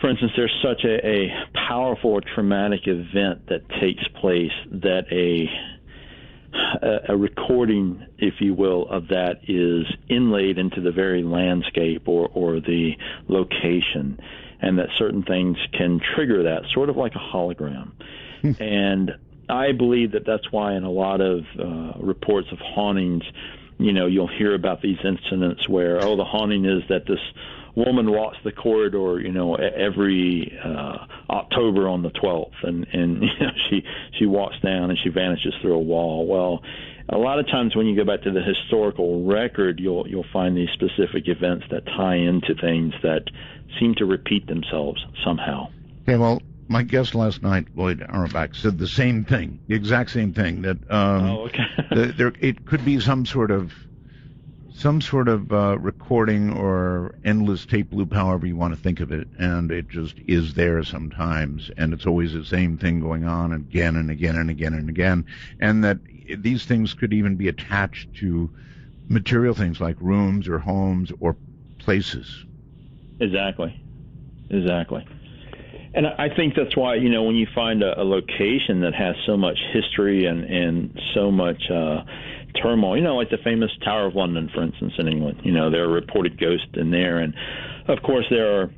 for instance, there's such a powerful or traumatic event that takes place that a recording, if you will, of that is inlaid into the very landscape or the location, and that certain things can trigger that, sort of like a hologram. And I believe that that's why in a lot of reports of hauntings, you'll hear about these incidents where, the haunting is that this woman walks the corridor, every October on the 12th, and she walks down and she vanishes through a wall. Well, a lot of times when you go back to the historical record, you'll find these specific events that tie into things that seem to repeat themselves somehow. Okay, well, my guest last night, Lloyd Auerbach, said the same thing, the exact same thing, that it could be some sort of recording or endless tape loop, however you want to think of it, and it just is there sometimes, and it's always the same thing going on again and again and again and again, and that these things could even be attached to material things like rooms or homes or places. Exactly. And I think that's why, when you find a location that has so much history and so much turmoil, like the famous Tower of London, for instance, in England, there are reported ghosts in there. And, of course, there are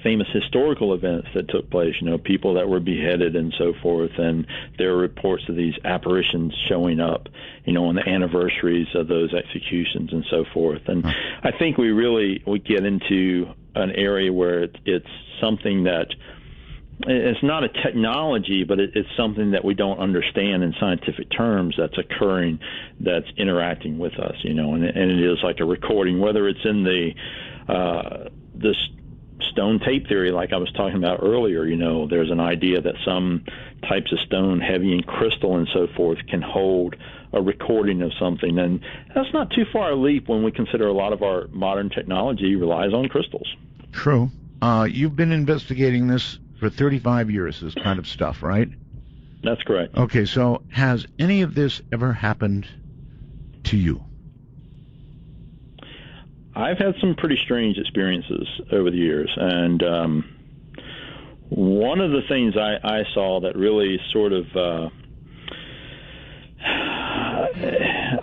famous historical events that took place, people that were beheaded and so forth. And there are reports of these apparitions showing up, on the anniversaries of those executions and so forth. And I think we get into an area where it's something that it's not a technology, but it's something that we don't understand in scientific terms that's occurring, that's interacting with us, and it is like a recording, whether it's in this stone tape theory, like I was talking about earlier. There's an idea that some types of stone, heavy in crystal and so forth, can hold a recording of something, and that's not too far a leap when we consider a lot of our modern technology relies on crystals. True. You've been investigating this for 35 years, this kind of stuff, right? That's correct. Okay, so has any of this ever happened to you? I've had some pretty strange experiences over the years, and one of the things I saw that really sort of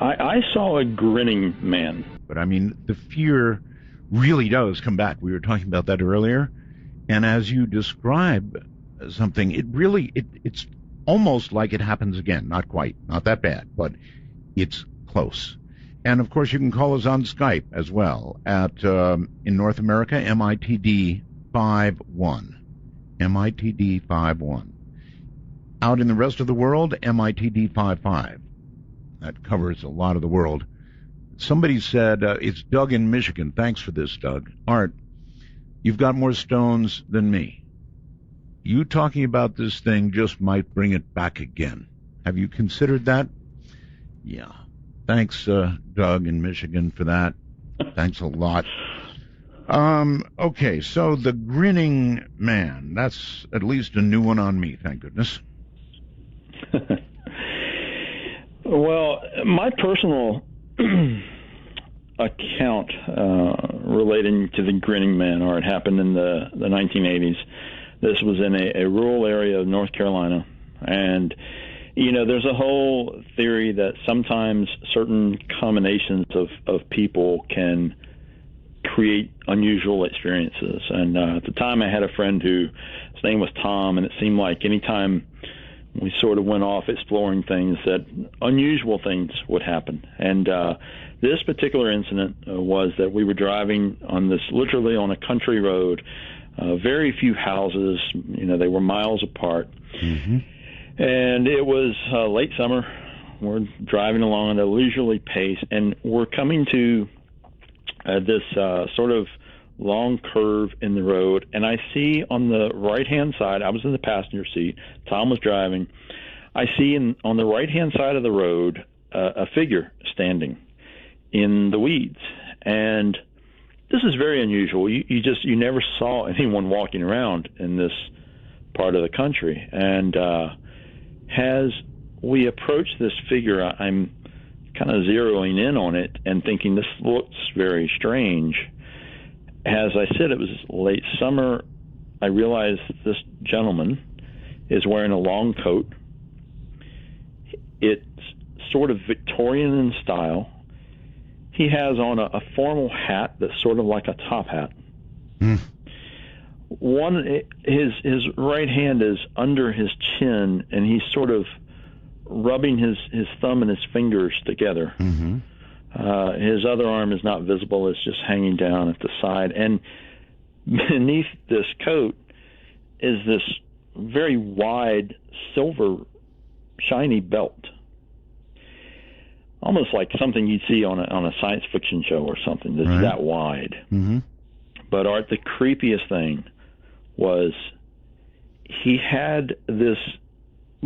I saw a grinning man. But I mean, the fear really does come back. We were talking about that earlier, and as you describe something, it's almost like it happens again. Not quite, not that bad, but it's close. And of course, you can call us on Skype as well at in North America, MITD 51, MITD 51. Out in the rest of the world, MITD 55. That covers a lot of the world. Somebody said, it's Doug in Michigan. Thanks for this, Doug. Art, you've got more stones than me. You talking about this thing just might bring it back again. Have you considered that? Yeah. Thanks, Doug in Michigan, for that. Thanks a lot. Okay, so the grinning man. That's at least a new one on me, thank goodness. Well, my personal account relating to the grinning man, or it happened in the 1980s. This was in a rural area of North Carolina, and there's a whole theory that sometimes certain combinations of people can create unusual experiences. And at the time, I had a friend his name was Tom, and it seemed like anytime we sort of went off exploring things, that unusual things would happen. And this particular incident was that we were driving literally on a country road, very few houses, they were miles apart. Mm-hmm. And it was late summer. We're driving along at a leisurely pace, and we're coming to this sort of long curve in the road. And I see on the right-hand side, I was in the passenger seat, Tom was driving, I see on the right-hand side of the road a figure standing in the weeds. And this is very unusual. You never saw anyone walking around in this part of the country. And as we approach this figure, I'm kind of zeroing in on it and thinking this looks very strange. As I said, it was late summer. I realized this gentleman is wearing a long coat. It's sort of Victorian in style. He has on a formal hat that's sort of like a top hat. Mm. His right hand is under his chin, and he's sort of rubbing his thumb and his fingers together. Mm-hmm. His other arm is not visible. It's just hanging down at the side. And beneath this coat is this very wide silver shiny belt, almost like something you'd see on a science fiction show or something that's right. that wide. Mm-hmm. But Art, the creepiest thing was he had this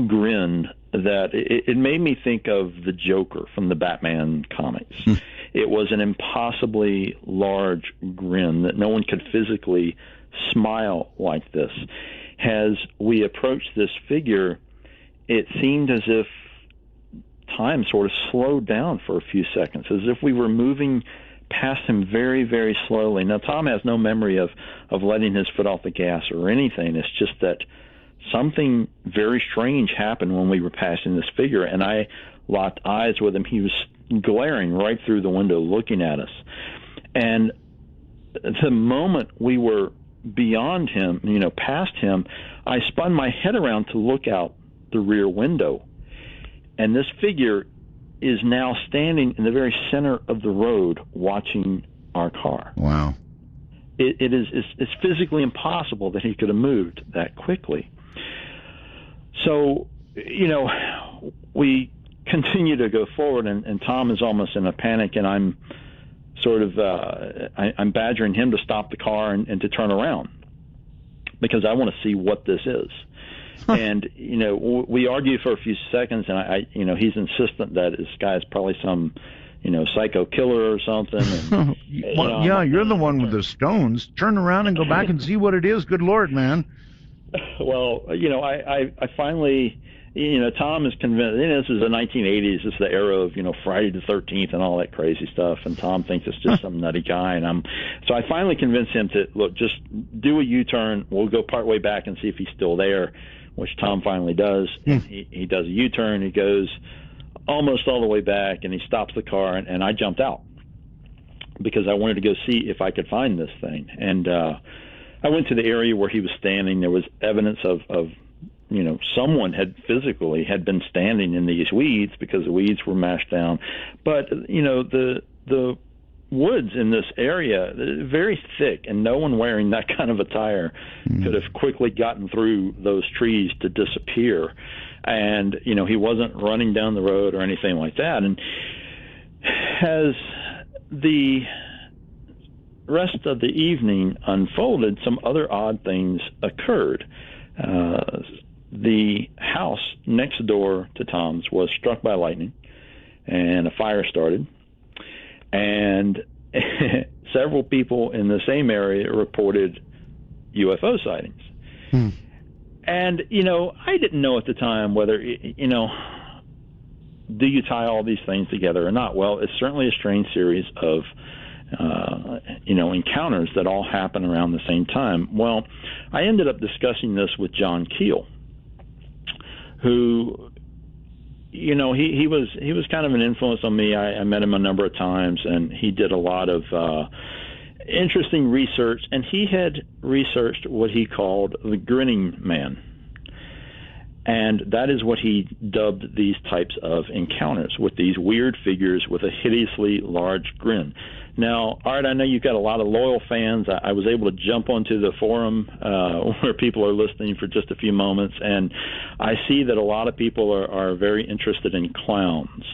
grin that it made me think of the Joker from the Batman comics. It was an impossibly large grin that no one could physically smile like this. As we approached this figure, it seemed as if time sort of slowed down for a few seconds, as if we were moving past him very, very slowly. Now, Tom has no memory of letting his foot off the gas or anything. It's just that something very strange happened when we were passing this figure, and I locked eyes with him. He was glaring right through the window, looking at us. And the moment we were beyond him, past him, I spun my head around to look out the rear window. And this figure is now standing in the very center of the road watching our car. Wow. It's physically impossible that he could have moved that quickly. So, we continue to go forward, and Tom is almost in a panic, and I'm sort of I'm badgering him to stop the car and to turn around because I want to see what this is. And we argue for a few seconds, and I he's insistent that this guy's probably some psycho killer or something. And, you're the one with the stones. Turn around and go back and see what it is. Good Lord, man. Well, I finally, Tom is convinced. This is the 1980s. This is the era of Friday the 13th and all that crazy stuff. And Tom thinks it's just some nutty guy. And so I finally convinced him to look, just do a U-turn. We'll go part way back and see if he's still there, which Tom finally does. And he does a U-turn. He goes almost all the way back, and he stops the car, and I jumped out because I wanted to go see if I could find this thing. And I went to the area where he was standing. There was evidence of someone had been standing in these weeds because the weeds were mashed down. But the woods in this area very thick, and no one wearing that kind of attire could have quickly gotten through those trees to disappear. And he wasn't running down the road or anything like that. And as the rest of the evening unfolded, some other odd things occurred. The house next door to Tom's was struck by lightning, and a fire started. And several people in the same area reported UFO sightings. And, I didn't know at the time whether, do you tie all these things together or not? Well, it's certainly a strange series of, encounters that all happen around the same time. Well, I ended up discussing this with John Keel, who, he was kind of an influence on me. I met him a number of times, and he did a lot of interesting research, and he had researched what he called the grinning man. And that is what he dubbed these types of encounters, with these weird figures with a hideously large grin. Now, Art, I know you've got a lot of loyal fans. I was able to jump onto the forum where people are listening for just a few moments, and I see that a lot of people are very interested in clowns.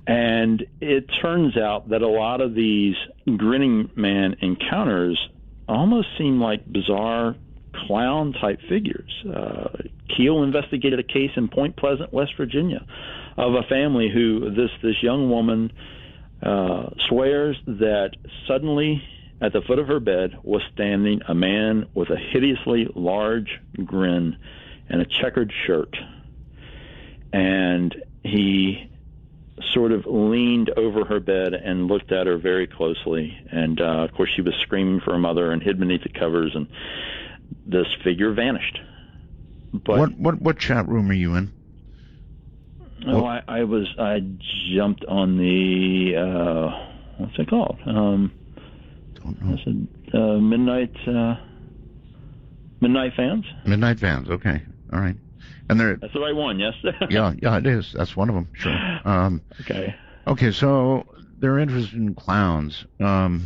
And it turns out that a lot of these grinning man encounters almost seem like bizarre clown-type figures. Keel investigated a case in Point Pleasant, West Virginia, of a family who this young woman swears that suddenly at the foot of her bed was standing a man with a hideously large grin and a checkered shirt. And he sort of leaned over her bed and looked at her very closely. And, of course, she was screaming for her mother and hid beneath the covers, and this figure vanished. But what chat room are you in? Oh, I jumped on the what's it called? Don't know. I said Midnight Fans. Midnight Fans. Okay, all right. And That's the right one, yes. yeah, it is. That's one of them. Sure. Okay. Okay, so they're interested in clowns. And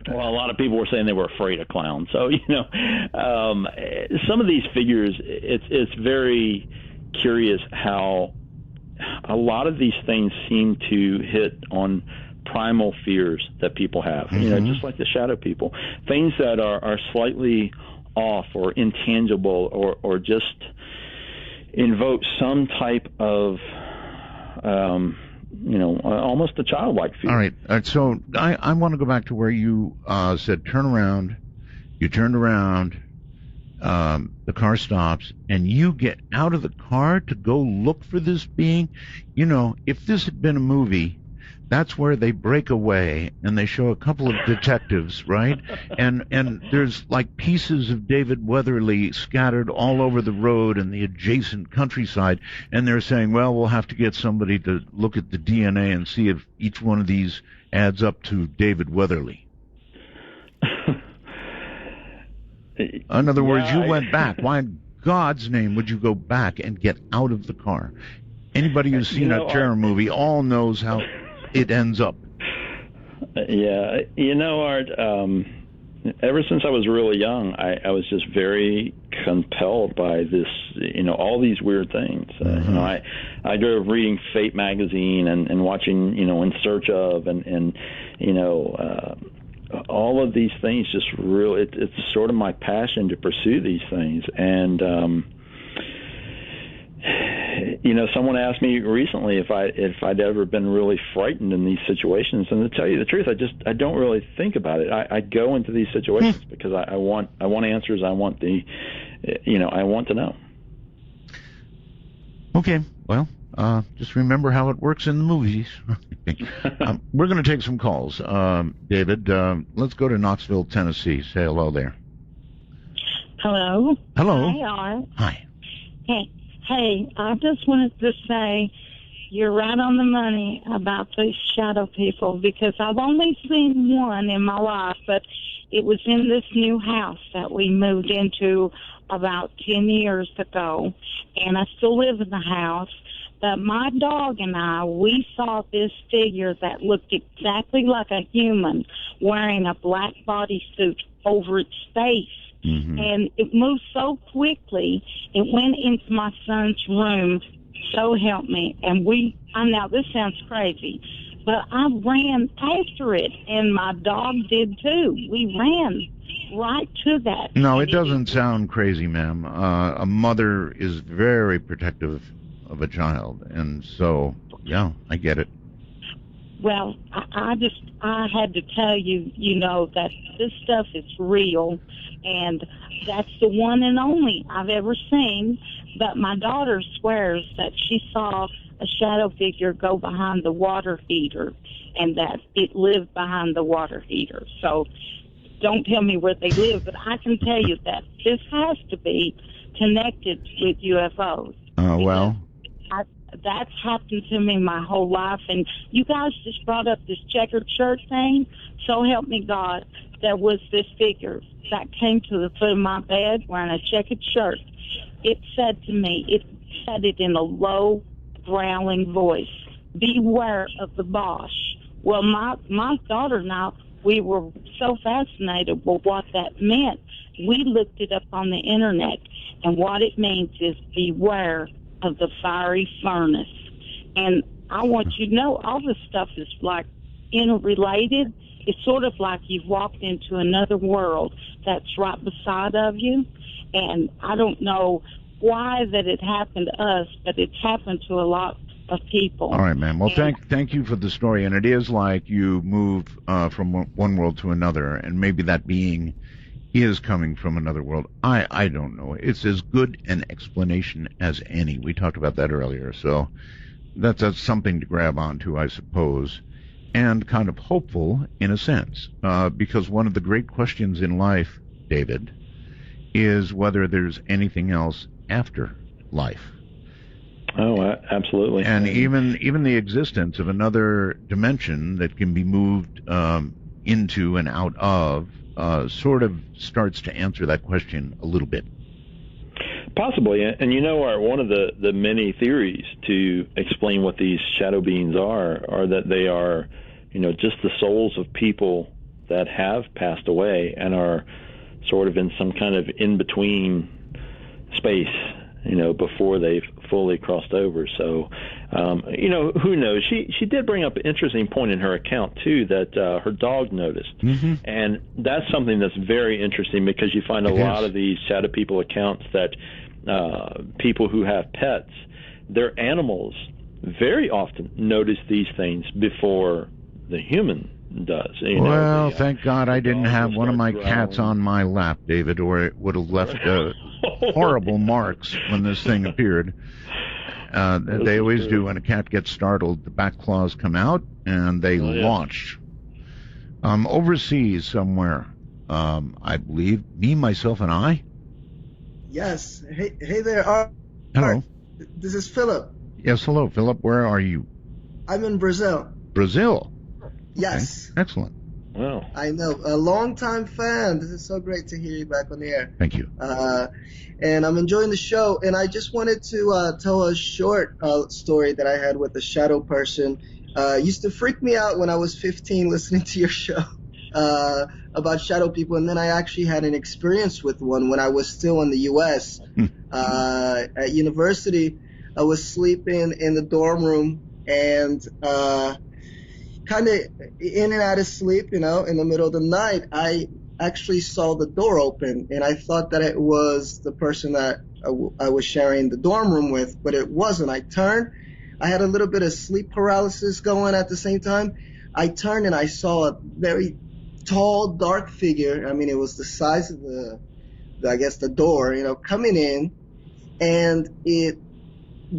Well, a lot of people were saying they were afraid of clowns. So some of these figures, it's very curious how a lot of these things seem to hit on primal fears that people have. Just like the shadow people, things that are slightly off or intangible or just invoke some type of almost a childlike fear. all right. So I want to go back to where you said turn around. You turned around. The car stops, and you get out of the car to go look for this being. If this had been a movie, that's where they break away and they show a couple of detectives, right? And there's like pieces of David Weatherly scattered all over the road and the adjacent countryside, and they're saying, well, we'll have to get somebody to look at the DNA and see if each one of these adds up to David Weatherly. In other words, you went back. Why in God's name would you go back and get out of the car? Anybody who's seen a terror movie all knows how it ends up. Yeah, Art, ever since I was really young, I was just very compelled by this, all these weird things. I grew up reading Fate magazine and watching, In Search of, and all of these things just really, it's sort of my passion to pursue these things. And, someone asked me recently if I'd ever been really frightened in these situations. And to tell you the truth, I don't really think about it. I go into these situations because I want answers. I want I want to know. Okay. Well, just remember how it works in the movies. We're going to take some calls. David, let's go to Knoxville, Tennessee. Say hello there. Hello. Hello. Hi, Art. Hi. Hey, I just wanted to say you're right on the money about these shadow people, because I've only seen one in my life, but it was in this new house that we moved into about 10 years ago, and I still live in the house. But my dog and I, we saw this figure that looked exactly like a human wearing a black bodysuit over its face. Mm-hmm. And it moved so quickly, it went into my son's room, so help me. And now this sounds crazy, but I ran after it, and my dog did too. We ran right to that. No, it doesn't sound crazy, ma'am. A mother is very protective of a child, and so, yeah, I get it. Well, I had to tell you, that this stuff is real, and that's the one and only I've ever seen. But my daughter swears that she saw a shadow figure go behind the water heater, and that it lived behind the water heater. So don't tell me where they live, but I can tell you that this has to be connected with UFOs. Well... That's happened to me my whole life. And you guys just brought up this checkered shirt thing. So help me God, there was this figure that came to the foot of my bed wearing a checkered shirt. It said it in a low, growling voice, beware of the Bosch. Well, my daughter and I, we were so fascinated with what that meant. We looked it up on the internet, and what it means is beware of the fiery furnace. And I want you to know all this stuff is like interrelated. It's sort of like you've walked into another world that's right beside of you. And I don't know why that it happened to us, but it's happened to a lot of people. All right, ma'am. Well, thank you for the story. And it is like you move from one world to another, and maybe that being is coming from another world. I don't know. It's as good an explanation as any. We talked about that earlier, so that's something to grab onto, I suppose, and kind of hopeful in a sense, because one of the great questions in life, David, is whether there's anything else after life. Oh, absolutely. And even the existence of another dimension that can be moved into and out of sort of starts to answer that question a little bit. Possibly, and one of the many theories to explain what these shadow beings are that they are, just the souls of people that have passed away and are sort of in some kind of in-between space, before they've fully crossed over. So, who knows? She did bring up an interesting point in her account, too, that her dog noticed. Mm-hmm. And that's something that's very interesting because you find a lot of these shadow people accounts that people who have pets, their animals very often notice these things before the human does. Thank God I didn't have one of my cats on my lap, David, or it would have left horrible marks when this thing appeared. They always do. When a cat gets startled, the back claws come out and they launch. Overseas somewhere, I believe, me, myself, and I. Yes. Hey there, Art. Hello. This is Philip. Yes, hello, Philip. Where are you? I'm in Brazil. Brazil? Yes. Okay. Excellent. Wow. I know. A long-time fan. This is so great to hear you back on the air. Thank you. And I'm enjoying the show. And I just wanted to tell a short story that I had with a shadow person. Used to freak me out when I was 15 listening to your show about shadow people. And then I actually had an experience with one when I was still in the U.S. At university. I was sleeping in the dorm room and kind of in and out of sleep, in the middle of the night, I actually saw the door open, and I thought that it was the person that I was sharing the dorm room with, but it wasn't. I turned. I had a little bit of sleep paralysis going at the same time. I turned and I saw a very tall, dark figure. I mean, it was the size of the door, coming in, and it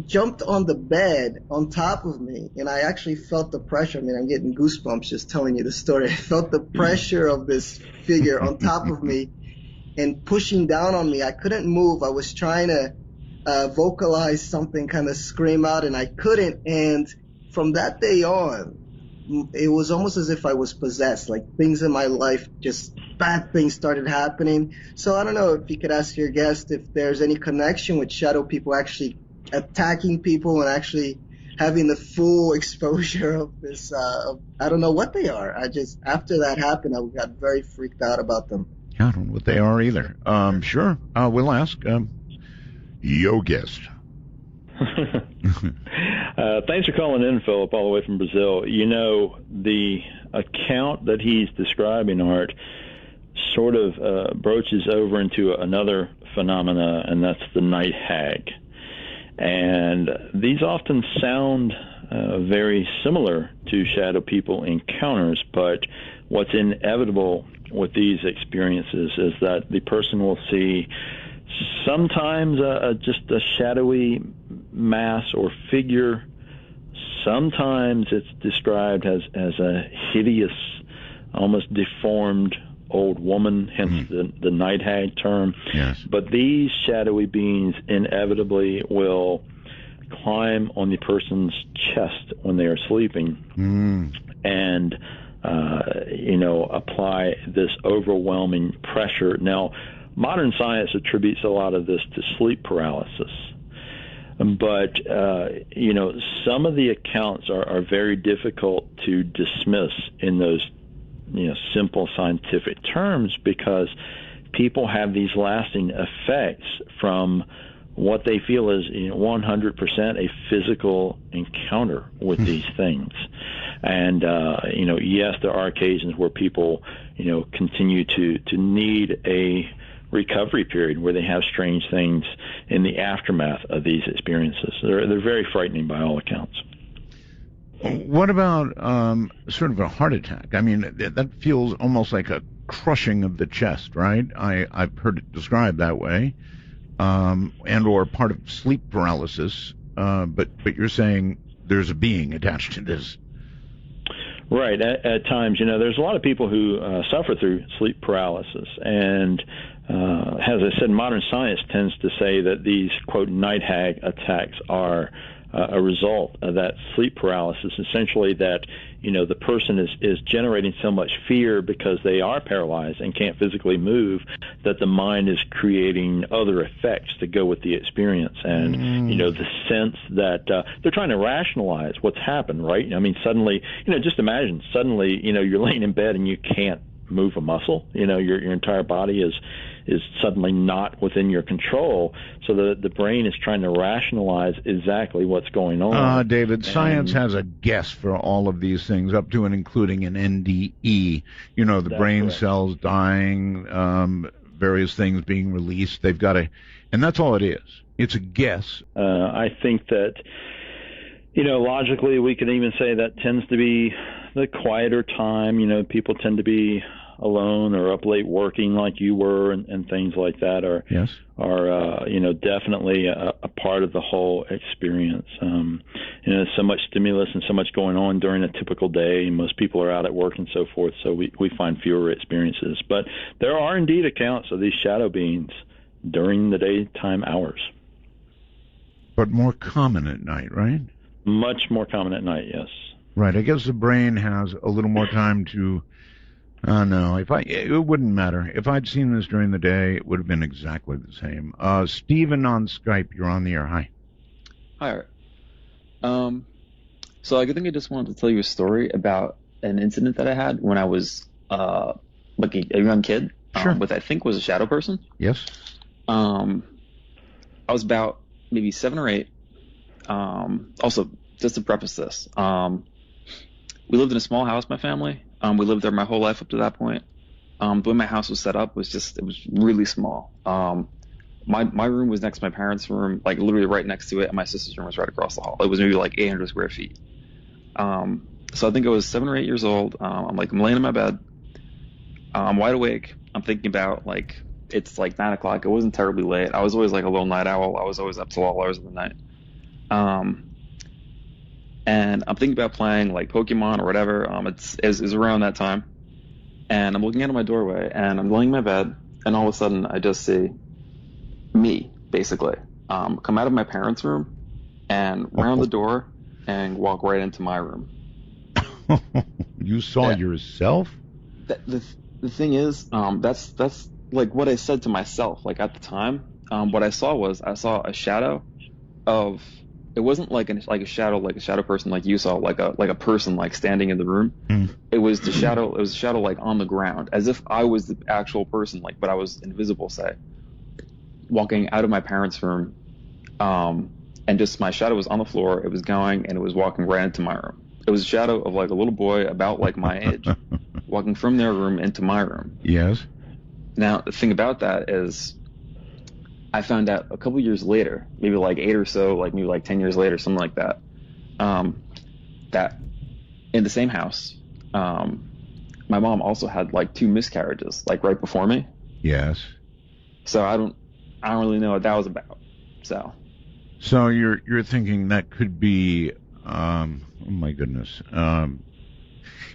jumped on the bed on top of me, and I actually felt the pressure. I mean, I'm getting goosebumps just telling you the story. I felt the pressure of this figure on top of me and pushing down on me. I couldn't move. I was trying to vocalize something, kind of scream out, and I couldn't. And from that day on, it was almost as if I was possessed. Like, things in my life, just bad things started happening. So I don't know if you could ask your guest if there's any connection with shadow people actually attacking people and actually having the full exposure of this. I don't know what they are. After that happened, I got very freaked out about them. I don't know what they are either. Sure. We'll ask your guest. Thanks for calling in, Philip, all the way from Brazil. The account that he's describing, Art, sort of broaches over into another phenomena, and that's the night hag. And these often sound very similar to shadow people encounters, but what's inevitable with these experiences is that the person will see sometimes just a shadowy mass or figure. Sometimes it's described as a hideous, almost deformed old woman, hence the night hag term. Yes. But these shadowy beings inevitably will climb on the person's chest when they are sleeping and apply this overwhelming pressure. Now, modern science attributes a lot of this to sleep paralysis. But, some of the accounts are very difficult to dismiss in those simple scientific terms, because people have these lasting effects from what they feel is 100% a physical encounter with these things. And, yes, there are occasions where people, continue to need a recovery period where they have strange things in the aftermath of these experiences. They're very frightening by all accounts. What about sort of a heart attack? I mean, that feels almost like a crushing of the chest, right? I've heard it described that way, and or part of sleep paralysis. But you're saying there's a being attached to this. Right. At times, there's a lot of people who suffer through sleep paralysis, and as I said, modern science tends to say that these, quote, night hag attacks are a result of that sleep paralysis, essentially that, the person is generating so much fear because they are paralyzed and can't physically move, that the mind is creating other effects to go with the experience. And, the sense that they're trying to rationalize what's happened, right? I mean, suddenly, just imagine, suddenly, you're laying in bed and you can't move a muscle. Your entire body is suddenly not within your control. So the brain is trying to rationalize exactly what's going on. David, science has a guess for all of these things, up to and including an NDE. The brain correct. cells dying, various things being released. They've got and that's all it is. It's a guess. I think that, logically we could even say that tends to be the quieter time. People tend to be alone or up late working like you were, and things like that are definitely a part of the whole experience. So much stimulus and so much going on during a typical day. Most people are out at work and so forth, so we find fewer experiences. But there are indeed accounts of these shadow beings during the daytime hours. But more common at night, right? Much more common at night, yes. Right. I guess the brain has a little more time to. No, it wouldn't matter. If I'd seen this during the day, it would have been exactly the same. Stephen on Skype, you're on the air. Hi. Hi, Art. So I think I just wanted to tell you a story about an incident that I had when I was like a young kid, Sure. with I think was a shadow person. Yes. I was about maybe 7 or 8. Also, just to preface this, we lived in a small house, my family. We lived there my whole life up to that point. The way my house was set up was it was really small. My room was next to my parents' room, like literally right next to it, and my sister's room was right across the hall. It was maybe like 800 square feet. So I think I was 7 or 8 years old. I'm laying in my bed. I'm wide awake. I'm thinking about it's like 9 o'clock. It wasn't terribly late. I was always like a little night owl. I was always up till all hours of the night. And I'm thinking about playing like Pokemon or whatever. It's around that time. And I'm looking out of my doorway and I'm laying in my bed, and all of a sudden I just see me, basically, come out of my parents' room and round the door and walk right into my room. You saw yourself? The thing is, that's like what I said to myself, like at the time. What I saw a shadow of. It wasn't like a shadow person like you saw, like a person like standing in the room. It was the shadow. It was a shadow like on the ground, as if I was the actual person, but I was invisible, say, walking out of my parents' room, and just my shadow was on the floor. It was going and it was walking right into my room. It was a shadow of like a little boy about like my age, walking from their room into my room. Yes. Now the thing about that is, I found out a couple years later, maybe like 8 or so, maybe like 10 years later, something like that, that in the same house, my mom also had like 2 miscarriages, like right before me. Yes. So I don't really know what that was about. So you're thinking that could be, oh my goodness,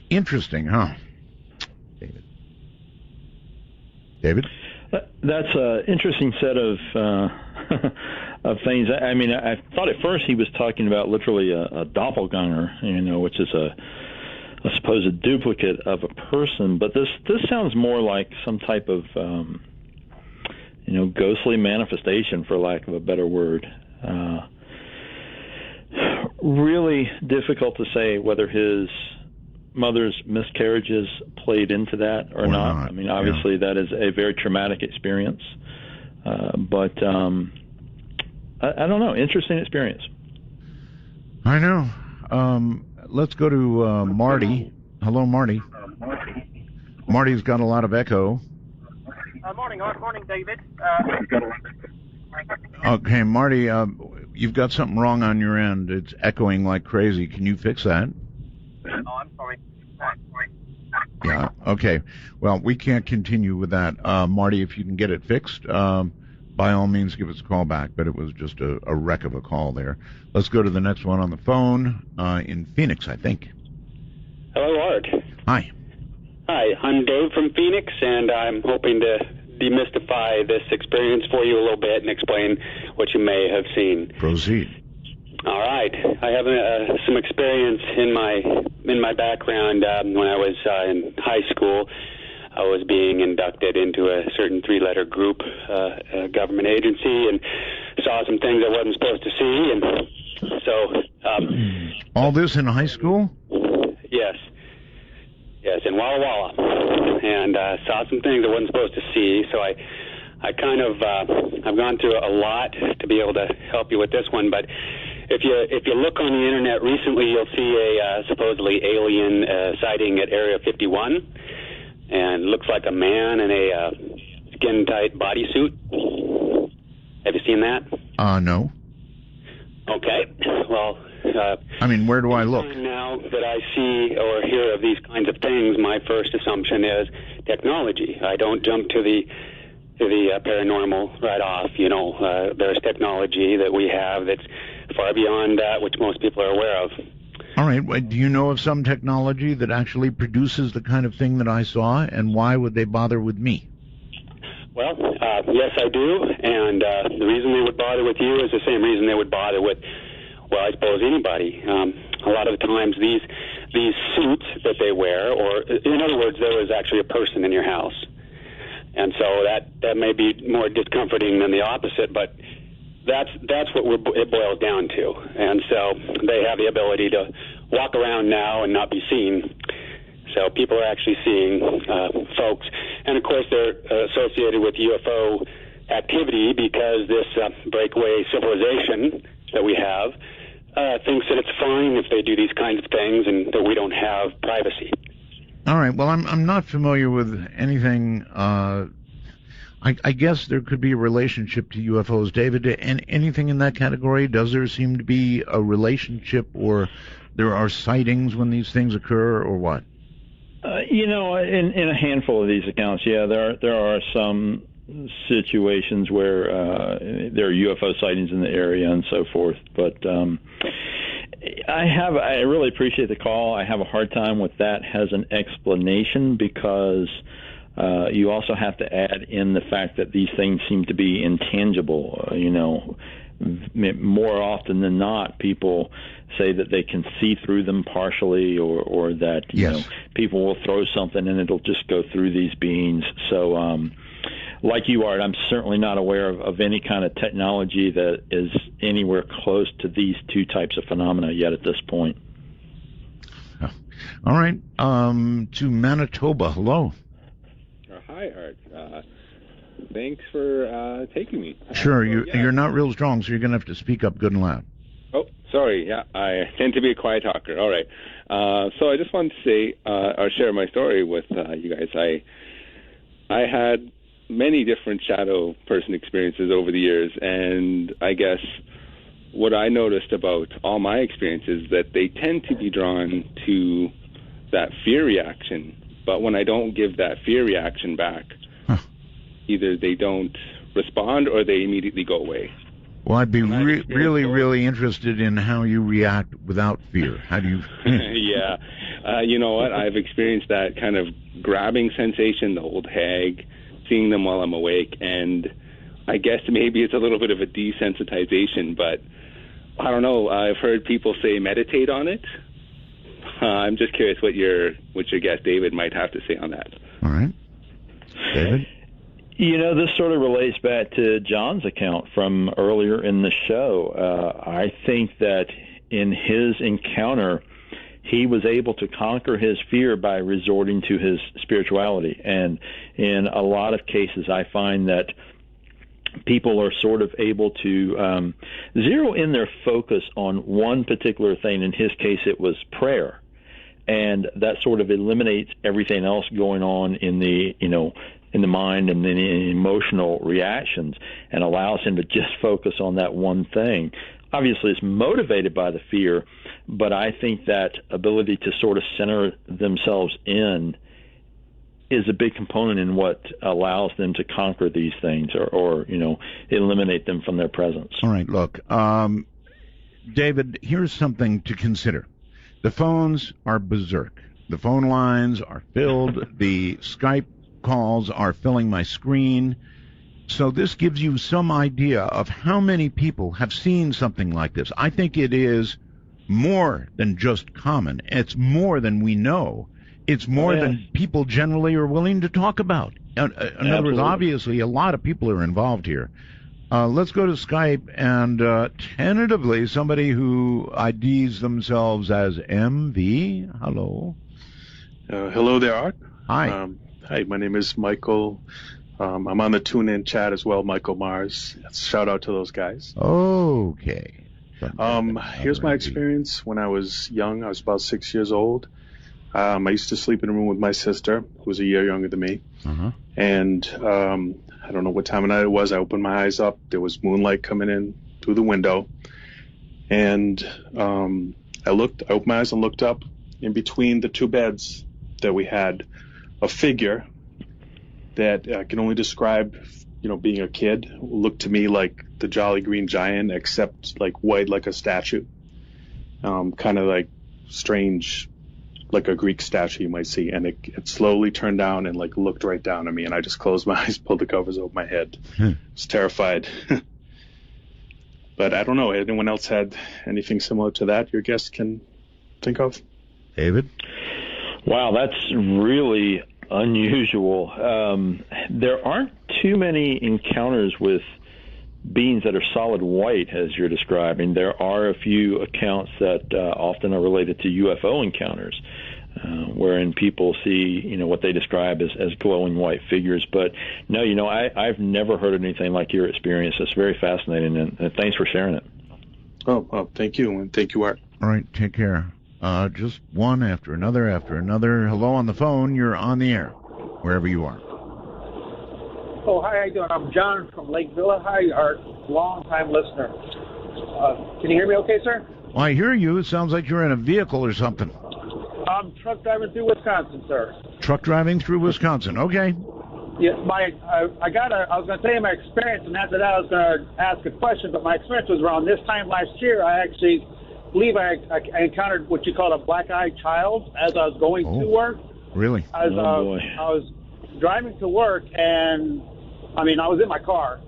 interesting, huh? David? That's an interesting set of of things. I mean, I thought at first he was talking about literally a doppelganger, which is I suppose a duplicate of a person. But this sounds more like some type of ghostly manifestation, for lack of a better word. Really difficult to say whether his mother's miscarriages played into that or not. I mean, obviously that is a very traumatic experience, but I don't know. Interesting experience. I know. Let's go to Marty. Hello, Marty. Marty's got a lot of echo. Morning, Art. Morning, David. Okay, Marty, you've got something wrong on your end. It's echoing like crazy. Can you fix that? Oh, I'm sorry. Yeah, okay. Well, we can't continue with that. Marty, if you can get it fixed, by all means give us a call back, but it was just a wreck of a call there. Let's go to the next one on the phone, in Phoenix, I think. Hello, Art. Hi. Hi, I'm Dave from Phoenix, and I'm hoping to demystify this experience for you a little bit and explain what you may have seen. Proceed. All right. I have some experience in my background. When I was in high school, I was being inducted into a certain three-letter group, a government agency, and saw some things I wasn't supposed to see. And so, all this in high school? Yes, in Walla Walla, and saw some things I wasn't supposed to see. So I kind of I've gone through a lot to be able to help you with this one, but. If you look on the internet recently, you'll see a supposedly alien sighting at Area 51, and it looks like a man in a skin-tight bodysuit. Have you seen that? No. Okay. Well, I mean, where do I look? Now that I see or hear of these kinds of things, my first assumption is technology. I don't jump to the paranormal right off. You know, there's technology that we have that's far beyond that which most people are aware of. All right. Well, do you know of some technology that actually produces the kind of thing that I saw, and why would they bother with me? Well, yes, I do, and the reason they would bother with you is the same reason they would bother with, well, I suppose anybody. A lot of the times these suits that they wear, or in other words, there was actually a person in your house. And so that may be more discomforting than the opposite, but that's what it boils down to. And so they have the ability to walk around now and not be seen. So people are actually seeing folks. And, of course, they're associated with UFO activity because this breakaway civilization that we have thinks that it's fine if they do these kinds of things and that we don't have privacy. All right. Well, I'm not familiar with anything. I guess there could be a relationship to UFOs, David. And anything in that category? Does there seem to be a relationship, or there are sightings when these things occur, or what? You know, in a handful of these accounts, yeah, there are some situations where there are UFO sightings in the area and so forth. But I really appreciate the call. I have a hard time with that as an explanation because you also have to add in the fact that these things seem to be intangible. You know, more often than not, people say that they can see through them partially, or that you know, people will throw something and it'll just go through these beings. So, like you are, I'm certainly not aware of any kind of technology that is anywhere close to these two types of phenomena yet at this point. All right, to Manitoba. Hello. Hi, Art. Thanks for taking me. Sure, you're not real strong, so you're going to have to speak up good and loud. Oh, sorry. Yeah, I tend to be a quiet talker. All right. So I just wanted to say or share my story with you guys. I had many different shadow person experiences over the years, and I guess what I noticed about all my experiences is that they tend to be drawn to that fear reaction. But when I don't give that fear reaction back, either they don't respond or they immediately go away. Well, I'd be really interested in how you react without fear. How do you... Yeah. You know what? I've experienced that kind of grabbing sensation, the old hag, seeing them while I'm awake, and I guess maybe it's a little bit of a desensitization, but I don't know. I've heard people say meditate on it. I'm just curious what your guest David might have to say on that. All right, David. You know, this sort of relates back to John's account from earlier in the show. I think that in his encounter, he was able to conquer his fear by resorting to his spirituality. And in a lot of cases, I find that people are sort of able to zero in their focus on one particular thing. In his case, it was prayer. And that sort of eliminates everything else going on in the, in the mind and the emotional reactions, and allows him to just focus on that one thing. Obviously, it's motivated by the fear, but I think that ability to sort of center themselves in is a big component in what allows them to conquer these things or eliminate them from their presence. All right, look, David, here's something to consider. The phones are berserk. The phone lines are filled. The Skype calls are filling my screen. So this gives you some idea of how many people have seen something like this. I think it is more than just common. It's more than we know. It's more than people generally are willing to talk about. In other words, obviously, a lot of people are involved here. Let's go to Skype and tentatively somebody who IDs themselves as MV. Hello. Hello there, Art. Hi. Hi, my name is Michael. I'm on the tune-in chat as well, Michael Mars. Shout out to those guys. Okay. Here's my experience when I was young. I was about 6 years old. I used to sleep in a room with my sister, who was a year younger than me. And I don't know what time of night it was. I opened my eyes up. There was moonlight coming in through the window. And I opened my eyes and looked up. In between the two beds that we had, a figure that I can only describe, being a kid, looked to me like the Jolly Green Giant, except like white, like a statue. Kind of like strange, like a Greek statue you might see. And it slowly turned down and like looked right down at me. And I just closed my eyes, pulled the covers over my head. I was terrified. But I don't know. Anyone else had anything similar to that your guests can think of? David? Wow, that's really unusual. There aren't too many encounters with beings that are solid white, as you're describing. There are a few accounts that often are related to UFO encounters, wherein people see, what they describe as glowing white figures. But no, I've never heard of anything like your experience. It's very fascinating, and thanks for sharing it. Oh, thank you, and thank you, Art. All right, take care. Just one after another after another. Hello on the phone. You're on the air, wherever you are. Oh, hi, how you doing? I'm John from Lake Villa. Hi, Art, long-time listener. Can you hear me okay, sir? Well, I hear you. It sounds like you're in a vehicle or something. I'm truck driving through Wisconsin, sir. Truck driving through Wisconsin. Okay. Yeah, I was going to tell you my experience, and after that I was going to ask a question, but my experience was around this time last year. I actually believe I encountered what you call a black-eyed child as I was going to work. Really? I was driving to work, and I was in my car,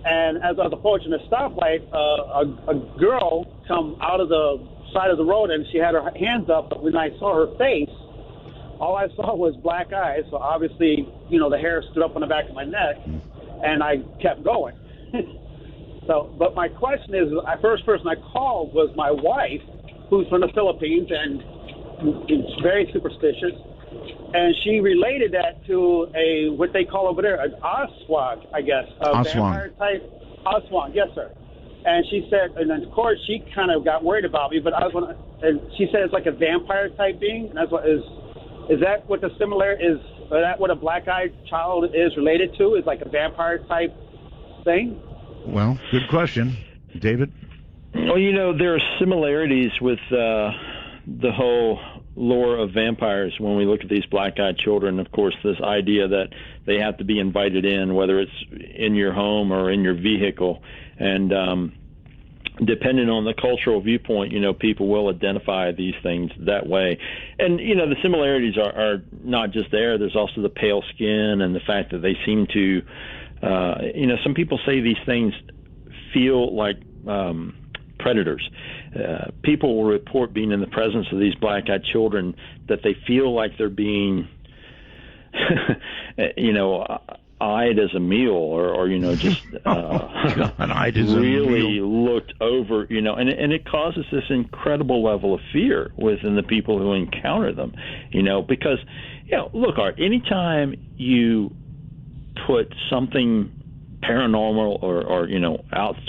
and as I was approaching a stoplight, a girl come out of the side of the road, and she had her hands up, but when I saw her face, all I saw was black eyes. So obviously, the hair stood up on the back of my neck, and I kept going. But my question is, the first person I called was my wife, who's from the Philippines, and is very superstitious. And she related that to what they call over there, an Aswang, I guess. Vampire type. Aswang, yes, sir. And she said, and then of course she kind of got worried about me, but and she said it's like a vampire type being. And that's what is that what the similar is? Is that what a black-eyed child is related to? Is like a vampire type thing? Well, good question. David? Well, there are similarities with the whole lore of vampires when we look at these black-eyed children. Of course, this idea that they have to be invited in, whether it's in your home or in your vehicle. And depending on the cultural viewpoint, people will identify these things that way. And, the similarities are not just there. There's also the pale skin and the fact that they seem to some people say these things feel like predators. People will report being in the presence of these black-eyed children that they feel like they're being, eyed as a meal or just eyed as really a meal. Looked over, and it causes this incredible level of fear within the people who encounter them, because, look, Art, anytime you put something paranormal or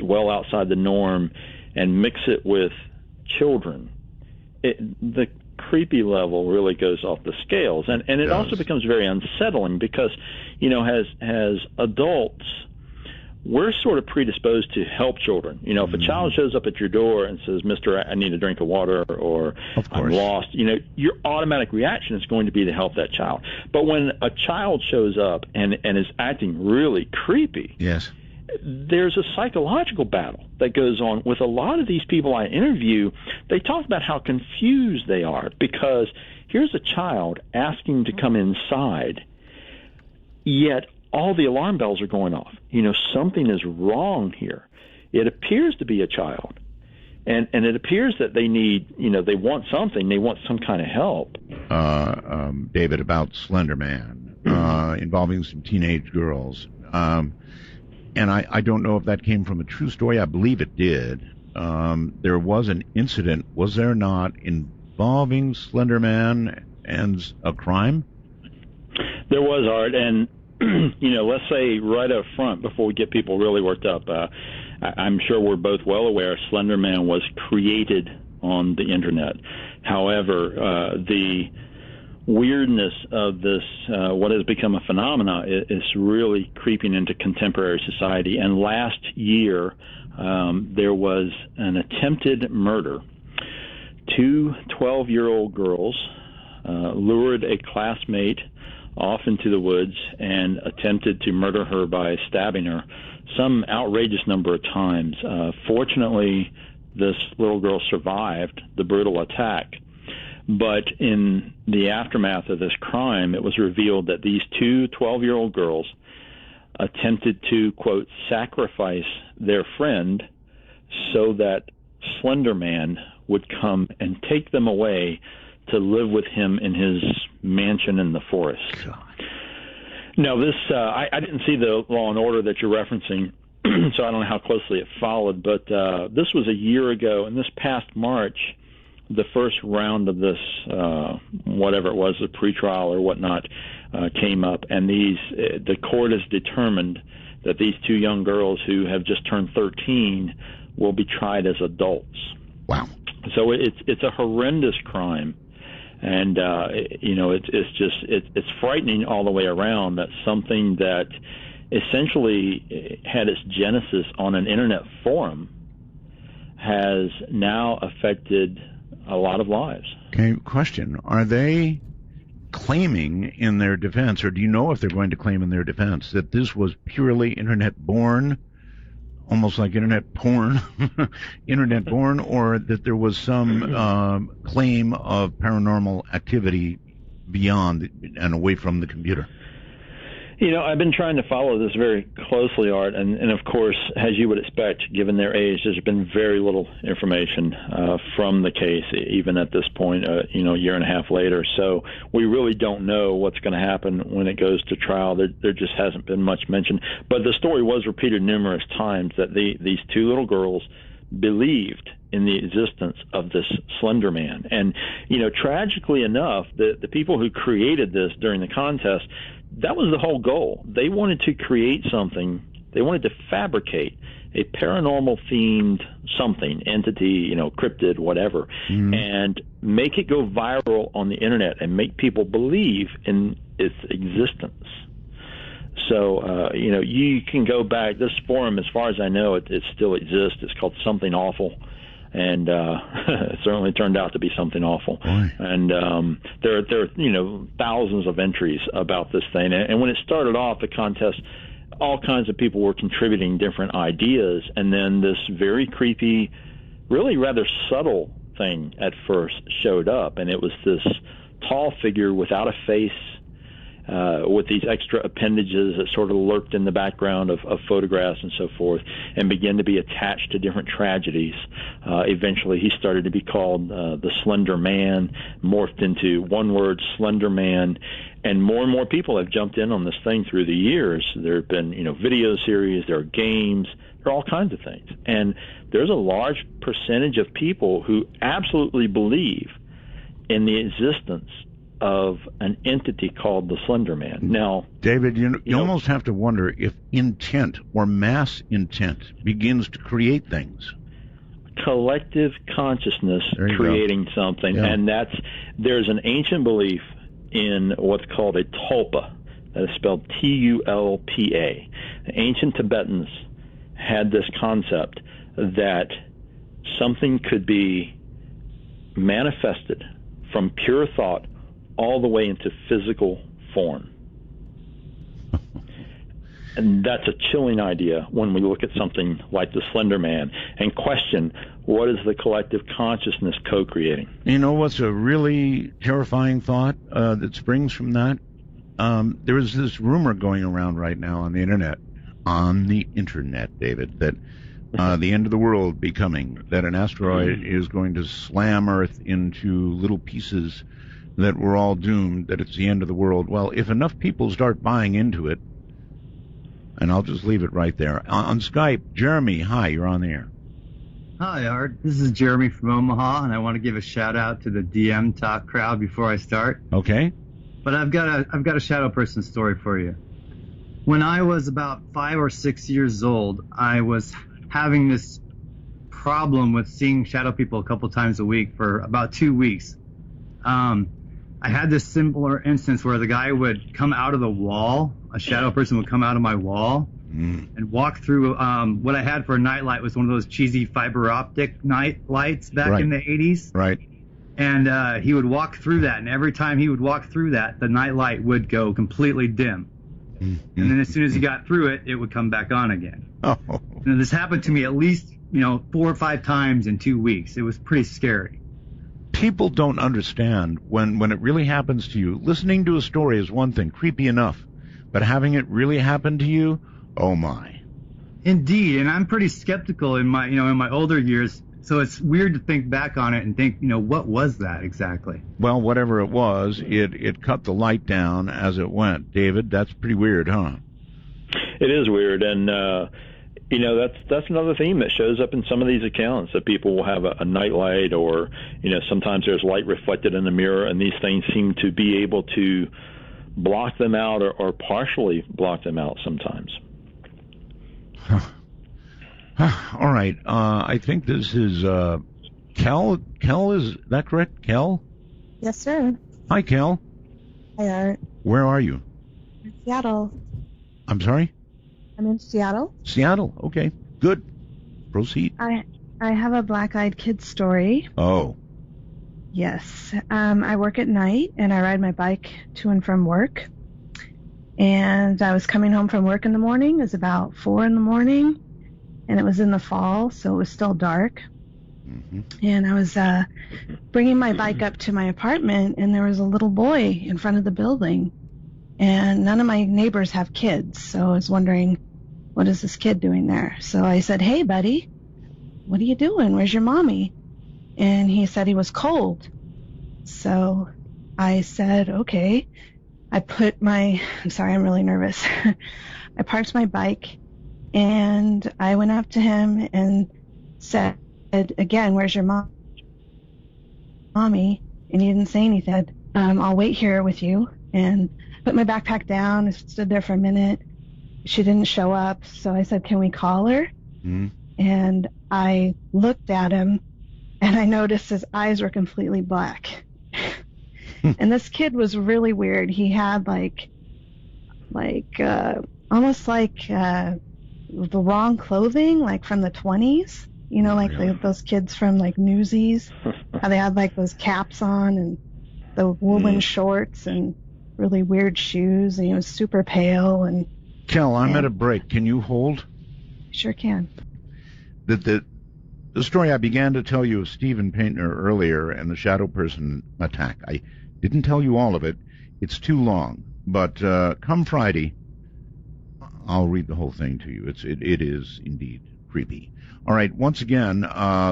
well outside the norm and mix it with children, the creepy level really goes off the scales, and it also becomes very unsettling because as adults we're sort of predisposed to help children. If a child shows up at your door and says, "Mister, I need a drink of water," or "I'm lost," your automatic reaction is going to be to help that child. But when a child shows up and is acting really creepy, yes, there's a psychological battle that goes on with a lot of these people I interview. They talk about how confused they are because here's a child asking to come inside. Yet all the alarm bells are going off. Something is wrong here. It appears to be a child. And it appears that they need, they want something. They want some kind of help. David, about Slender Man, involving some teenage girls. And I don't know if that came from a true story. I believe it did. There was an incident, was there not, involving Slender Man and a crime? There was, Art. And, let's say right up front, before we get people really worked up, I'm sure we're both well aware Slender Man was created on the Internet. However, the weirdness of this, what has become a phenomenon, is really creeping into contemporary society. And last year, there was an attempted murder. 2 12-year-old girls lured a classmate off into the woods and attempted to murder her by stabbing her some outrageous number of times. Fortunately, this little girl survived the brutal attack. But in the aftermath of this crime, it was revealed that these 2 12-year-old girls attempted to, quote, sacrifice their friend so that Slender Man would come and take them away to live with him in his mansion in the forest. God. Now, this, I didn't see the Law and Order that you're referencing, so I don't know how closely it followed, but this was a year ago, and this past March, the first round of this, whatever it was, the pretrial or whatnot, came up, and the court has determined that these 2 young girls who have just turned 13 will be tried as adults. Wow. So it's a horrendous crime. And, it's frightening all the way around that something that essentially had its genesis on an Internet forum has now affected a lot of lives. Okay, question. Are they claiming in their defense, or do you know if they're going to claim in their defense, that this was purely Internet-born, almost like Internet porn, Internet-born, or that there was some claim of paranormal activity beyond and away from the computer? I've been trying to follow this very closely, Art, and of course, as you would expect, given their age, there's been very little information from the case, even at this point, a year and a half later. So we really don't know what's going to happen when it goes to trial. There just hasn't been much mention. But the story was repeated numerous times that these 2 little girls believed in the existence of this Slender Man. And, tragically enough, the people who created this during the contest, that was the whole goal. They wanted to create something. They wanted to fabricate a paranormal-themed something, entity, cryptid, whatever, and make it go viral on the Internet and make people believe in its existence. So, you can go back. This forum, as far as I know, it still exists. It's called Something Awful. And it certainly turned out to be something awful. Boy. And there are thousands of entries about this thing. And when it started off, the contest, all kinds of people were contributing different ideas. And then this very creepy, really rather subtle thing at first showed up. And it was this tall figure without a face, with these extra appendages that sort of lurked in the background of photographs and so forth, and began to be attached to different tragedies. Eventually, he started to be called the Slender Man, morphed into one word, Slender Man, and more people have jumped in on this thing through the years. There have been, video series, there are games, there are all kinds of things. And there's a large percentage of people who absolutely believe in the existence of an entity called the Slender Man. Now, David, you almost have to wonder if intent or mass intent begins to create things. Collective consciousness creating something. Yeah. And there's an ancient belief in what's called a tulpa. That is spelled Tulpa. The ancient Tibetans had this concept that something could be manifested from pure thought all the way into physical form. And that's a chilling idea when we look at something like the Slender Man and question, what is the collective consciousness co-creating? You know what's a really terrifying thought that springs from that? There is this rumor going around right now on the internet, David, that the end of the world be coming, that an asteroid is going to slam Earth into little pieces, that we're all doomed, that it's the end of the world. Well, if enough people start buying into it, and I'll just leave it right there. On Skype, Jeremy, hi, you're on the air. Hi, Art. This is Jeremy from Omaha, and I want to give a shout out to the DM Talk crowd before I start. Okay. But I've got a shadow person story for you. When I was about 5 or 6 years old, I was having this problem with seeing shadow people a couple times a week for about 2 weeks. I had this similar instance where the guy would come out of the wall, a shadow person would come out of my wall and walk through. What I had for a nightlight was one of those cheesy fiber optic night lights back in the 80s. Right. And he would walk through that, and every time he would walk through that, the night light would go completely dim. And then as soon as he got through it, it would come back on again. Oh. And this happened to me at least, 4 or 5 times in 2 weeks. It was pretty scary. People don't understand when it really happens to you. Listening to a story is one thing, creepy enough, but having it really happen to you, oh my. Indeed, and I'm pretty skeptical in my older years, so it's weird to think back on it and think, what was that exactly? Well, whatever it was, it cut the light down as it went. David, that's pretty weird, huh? It is weird, and that's another theme that shows up in some of these accounts, that people will have a night light, or sometimes there's light reflected in the mirror, and these things seem to be able to block them out or partially block them out sometimes. All right. I think this is Kel. Kel, is that correct? Kel? Yes, sir. Hi, Kel. Hi, Art. Where are you? In Seattle. I'm sorry? I'm in Seattle. Seattle. Okay. Good. Proceed. I have a black-eyed kid story. Oh. Yes. I work at night, and I ride my bike to and from work. And I was coming home from work in the morning. It was about 4 in the morning, and it was in the fall, so it was still dark. And I was bringing my bike up to my apartment, and there was a little boy in front of the building. And none of my neighbors have kids, so I was wondering, what is this kid doing there? So I said, "Hey, buddy, what are you doing? Where's your mommy?" And he said he was cold. So I said, okay. I'm sorry, I'm really nervous. I parked my bike, and I went up to him and said, again, "Where's your mommy?" And he didn't say anything. "I'll wait here with you." And put my backpack down and stood there for a minute. She didn't show up, so I said, "Can we call her?" And I looked at him, and I noticed his eyes were completely black. And this kid was really weird. He had almost like the wrong clothing, like from the 20s. Those kids from like Newsies, how they had like those caps on and the woolen shorts and really weird shoes. And he was super pale. And Kel, I'm at a break. Can you hold? Sure can. The story I began to tell you of Stephen Paintner earlier and the shadow person attack, I didn't tell you all of it. It's too long. But come Friday, I'll read the whole thing to you. It is indeed creepy. All right, once again,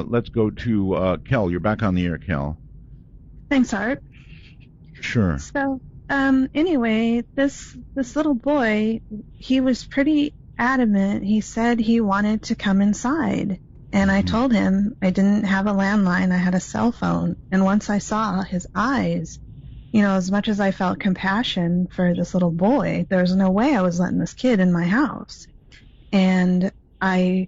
let's go to Kel. You're back on the air, Kel. Thanks, Art. Sure. So, anyway, this little boy, he was pretty adamant. He said he wanted to come inside. And I told him I didn't have a landline, I had a cell phone. And once I saw his eyes, as much as I felt compassion for this little boy, there was no way I was letting this kid in my house. And I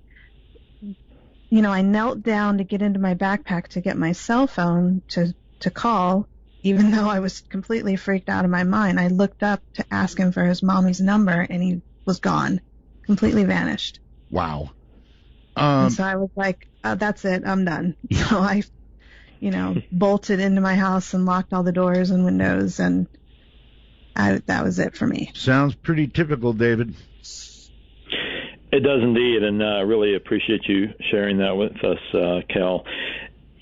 knelt down to get into my backpack to get my cell phone to call, even though I was completely freaked out of my mind. I looked up to ask him for his mommy's number, and he was gone, completely vanished. Wow. And so I was like, that's it, I'm done. So I, bolted into my house and locked all the doors and windows, and that was it for me. Sounds pretty typical, David. It does indeed, and I really appreciate you sharing that with us, Kel.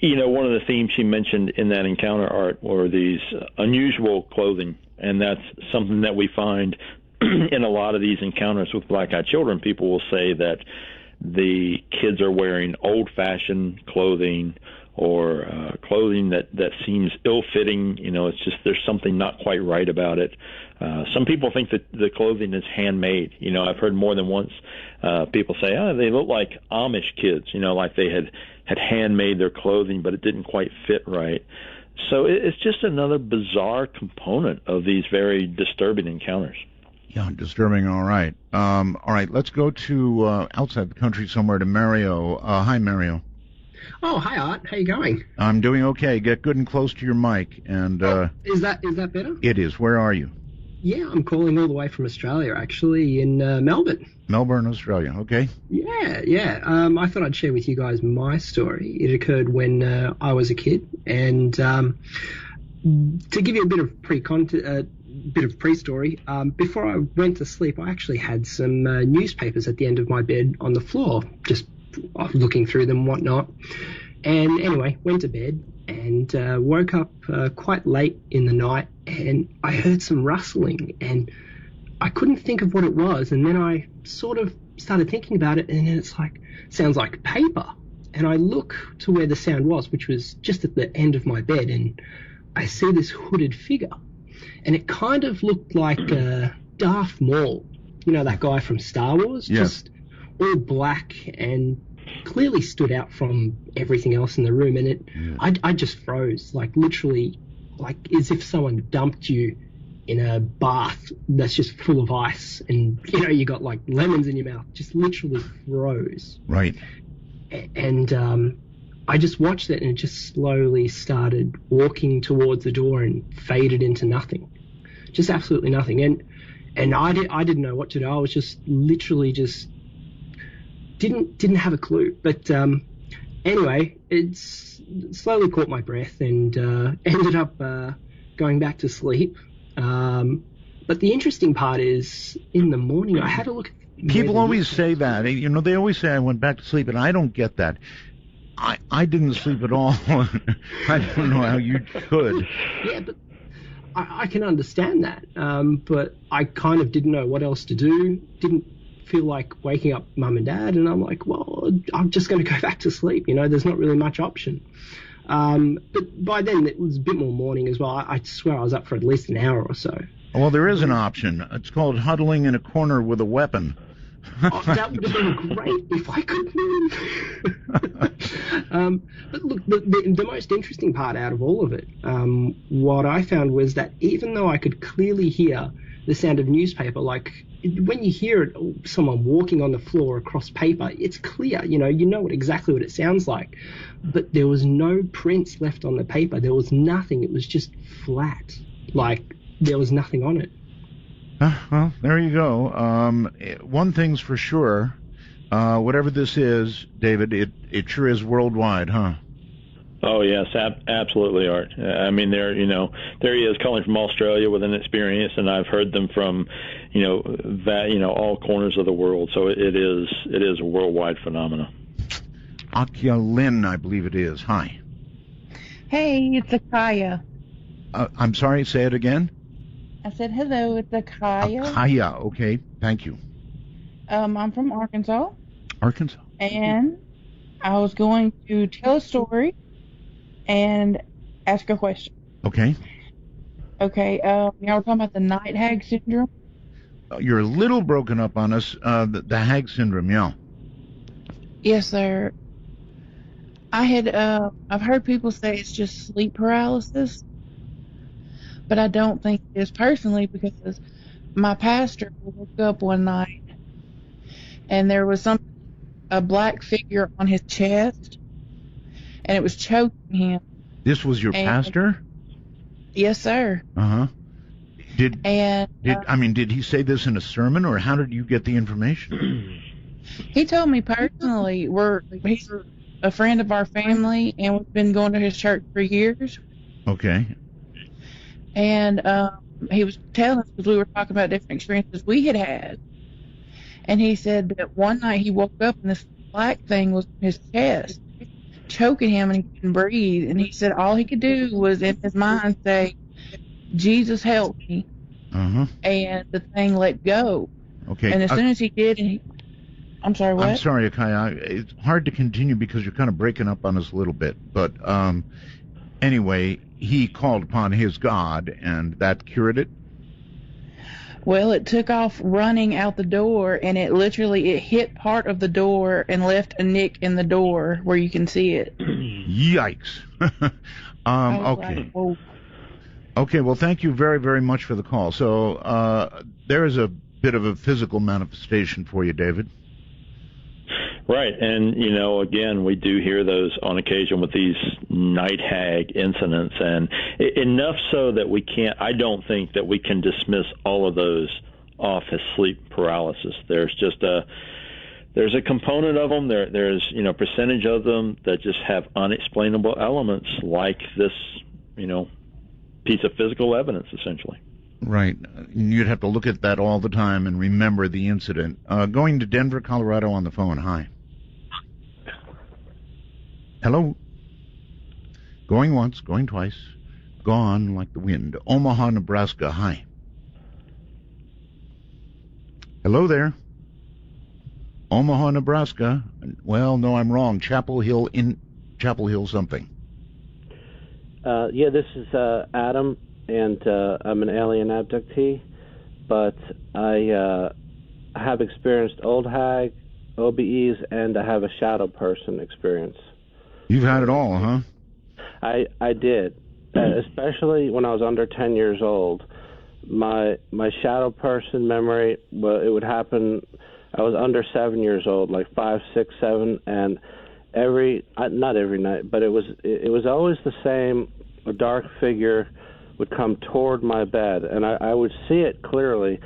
one of the themes she mentioned in that encounter, Art, were these unusual clothing, and that's something that we find in a lot of these encounters with black-eyed children. People will say that the kids are wearing old-fashioned clothing or clothing that seems ill-fitting. It's just there's something not quite right about it. Some people think that the clothing is handmade. I've heard more than once people say, they look like Amish kids, like they had handmade their clothing, but it didn't quite fit right. So it's just another bizarre component of these very disturbing encounters. Yeah, disturbing. All right. All right, let's go to outside the country somewhere to Mario. Hi, Mario. Oh, hi, Art. How you going? I'm doing okay. Get good and close to your mic. And Is that better? It is. Where are you? Yeah, I'm calling all the way from Australia, actually, in Melbourne. Melbourne, Australia. Okay. Yeah. I thought I'd share with you guys my story. It occurred when I was a kid, and to give you a bit of pre-story, before I went to sleep, I actually had some newspapers at the end of my bed on the floor, just looking through them and whatnot. And anyway, went to bed and woke up quite late in the night, and I heard some rustling, and I couldn't think of what it was. And then I sort of started thinking about it, and then it's like, sounds like paper. And I look to where the sound was, which was just at the end of my bed, and I see this hooded figure. And it kind of looked like Darth Maul, that guy from Star Wars, just all black and clearly stood out from everything else in the room. And I just froze, like literally, like as if someone dumped you in a bath that's just full of ice, and you got like lemons in your mouth. Just literally froze. Right. And I just watched it, and it just slowly started walking towards the door and faded into nothing, just absolutely nothing. And I didn't know what to do. I was just literally just didn't have a clue. But anyway, it slowly caught my breath and ended up going back to sleep. But the interesting part is, in the morning, I had a look at people always say that. They always say I went back to sleep, and I don't get that. I didn't sleep at all. I don't know how you could. Yeah, but I can understand that. But I kind of didn't know what else to do. Didn't feel like waking up mum and dad, and I'm like, well, I'm just going to go back to sleep. There's not really much option. But by then it was a bit more morning as well. I swear I was up for at least an hour or so. Well, there is an option. It's called huddling in a corner with a weapon. Oh, that would have been great if I could move. But look, the most interesting part out of all of it, what I found was that even though I could clearly hear the sound of newspaper, like when you hear it, someone walking on the floor across paper, it's clear, you know exactly what it sounds like. But there was no prints left on the paper. There was nothing. It was just flat, like there was nothing on it. Well, there you go. One thing's for sure, whatever this is, David, it sure is worldwide, huh? Oh yes, absolutely, Art. I mean, there he is calling from Australia with an experience, and I've heard them from, all corners of the world. So it is a worldwide phenomenon. Akia Lin, I believe it is. Hi. Hey, it's Akaya. I'm sorry, say it again. I said hello, it's Akaya. Akaya, okay, thank you. I'm from Arkansas. Arkansas. And I was going to tell a story and ask a question. Okay. Okay, y'all were talking about the night hag syndrome. You're a little broken up on us. The hag syndrome, yeah. Yes, sir. I've heard people say it's just sleep paralysis, but I don't think it is personally, because my pastor woke up one night and there was a black figure on his chest, and it was choking him. This was your pastor? Yes, sir. Uh-huh. Did he say this in a sermon, or how did you get the information? He told me personally. He's a friend of our family, and we've been going to his church for years. Okay. And he was telling us, because we were talking about different experiences we had had, and he said that one night he woke up and this black thing was on his chest, choking him and he couldn't breathe. And he said all he could do was in his mind say, Jesus help me. And the thing let go. Okay. And as soon as he did, I'm sorry, what? I'm sorry, Akai. It's hard to continue because you're kind of breaking up on us a little bit. But anyway, he called upon his God, and that cured it? Well, it took off running out the door, and it hit part of the door and left a nick in the door where you can see it. Yikes. Okay. Like, okay, well, thank you very, very much for the call. So there is a bit of a physical manifestation for you, David. Right, and again, we do hear those on occasion with these night hag incidents, and enough so that I don't think that we can dismiss all of those off as sleep paralysis. There's just there's a component of them. There's percentage of them that just have unexplainable elements, like this piece of physical evidence, essentially. Right. You'd have to look at that all the time and remember the incident. Going to Denver, Colorado on the phone. Hi. Hello. Going once, going twice. Gone like the wind. Omaha, Nebraska. Hi. Hello there. Omaha, Nebraska. Well, no, I'm wrong. Chapel Hill something. Yeah, this is Adam, and I'm an alien abductee, but I have experienced old hag, OBEs, and I have a shadow person experience. You've had it all, huh? I did, especially when I was under 10 years old. My shadow person memory, well, it would happen. I was under 7 years old, like 5, 6, 7, and not every night, but it was always the same. A dark figure would come toward my bed, and I would see it clearly,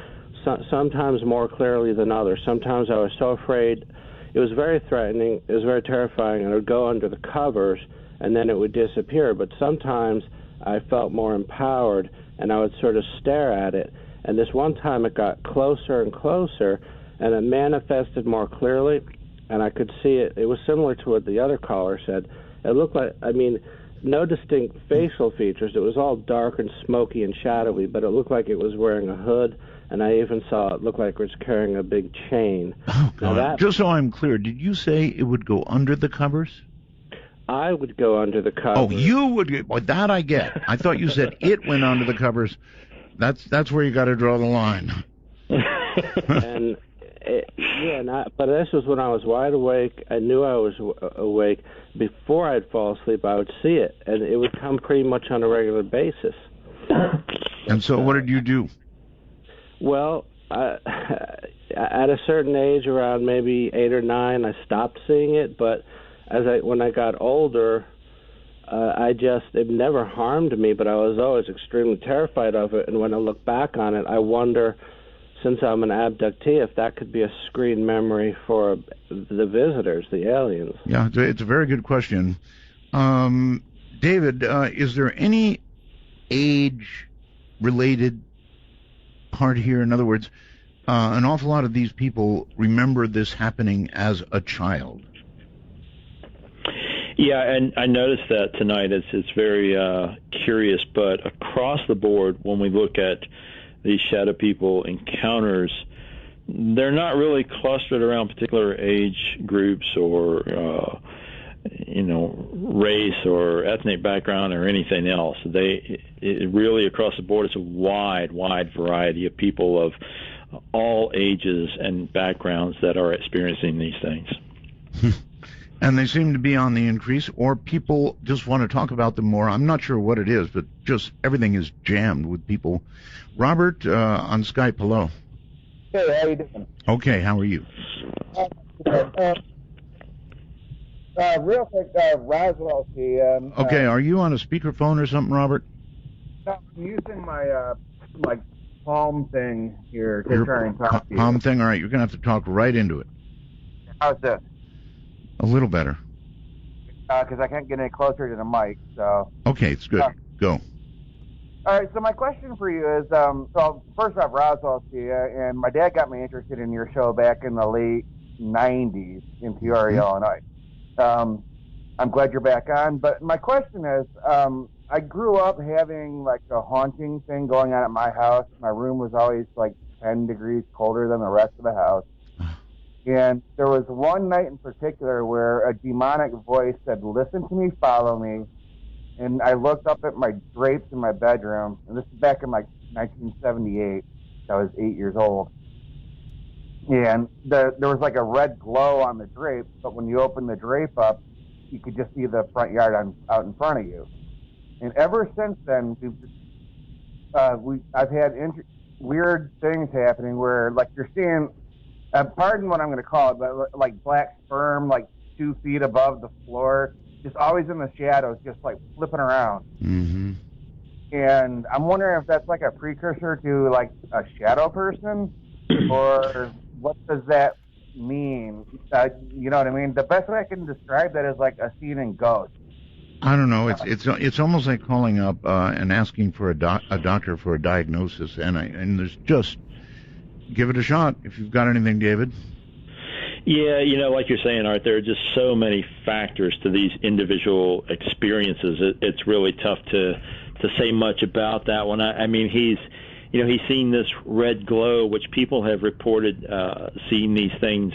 sometimes more clearly than others. Sometimes I was so afraid. It was very threatening. It was very terrifying. I would go under the covers, and then it would disappear. But sometimes I felt more empowered, and I would sort of stare at it. And this one time it got closer and closer, and it manifested more clearly, and I could see it. It was similar to what the other caller said. It looked like, no distinct facial features. It was all dark and smoky and shadowy, but it looked like it was wearing a hood, and I even saw it look like it was carrying a big chain. Oh, God. Just so I'm clear, did you say it would go under the covers? I would go under the covers. Oh, you would? Well, that I get. I thought you said it went under the covers. That's where you got to draw the line. And but this was when I was wide awake. I knew I was awake. Before I'd fall asleep, I would see it, and it would come pretty much on a regular basis. And so what did you do? Well, at a certain age, around maybe 8 or 9, I stopped seeing it, but when I got older, it never harmed me, but I was always extremely terrified of it, and when I look back on it, I wonder, since I'm an abductee, if that could be a screen memory for the visitors, the aliens. Yeah, it's a very good question. David, is there any age-related part here? In other words, an awful lot of these people remember this happening as a child. Yeah, and I noticed that tonight. It's very curious, but across the board, when we look at these shadow people encounters, they're not really clustered around particular age groups or race or ethnic background or anything else. It really across the board, it's a wide variety of people of all ages and backgrounds that are experiencing these things. And they seem to be on the increase, or people just want to talk about them more. I'm not sure what it is, but just everything is jammed with people. Robert, on Skype, hello. Hey, how you doing? Okay, how are you? Real quick, Roswell here. Okay, are you on a speakerphone or something, Robert? No, I'm using my palm thing here to try and talk to you. Palm thing? All right, you're going to have to talk right into it. How's this? A little better. Because I can't get any closer to the mic, so... Okay, it's good. Go. All right, so my question for you is, first off, Roswell's here, and my dad got me interested in your show back in the late 90s in Peoria, Illinois. I'm glad you're back on. But my question is, I grew up having like a haunting thing going on at my house. My room was always like 10 degrees colder than the rest of the house. And there was one night in particular where a demonic voice said, "Listen to me, follow me." And I looked up at my drapes in my bedroom, and this is back in like 1978. I was 8 years old. And there was like a red glow on the drape, but when you open the drape up, you could just see the front yard out in front of you. And ever since then, I've had weird things happening where, like, you're seeing, pardon what I'm going to call it, but like black sperm, like 2 feet above the floor, just always in the shadows, just like flipping around. Mm-hmm. And I'm wondering if that's like a precursor to like a shadow person, or what does that mean? You know what I mean? The best way I can describe that is like a seeing ghost. I don't know. It's almost like calling up and asking for a doctor for a diagnosis, and there's just give it a shot if you've got anything, David. Yeah, like you're saying, Art, there are just so many factors to these individual experiences. It's really tough to say much about that one. I mean, he's seen this red glow, which people have reported seeing these things,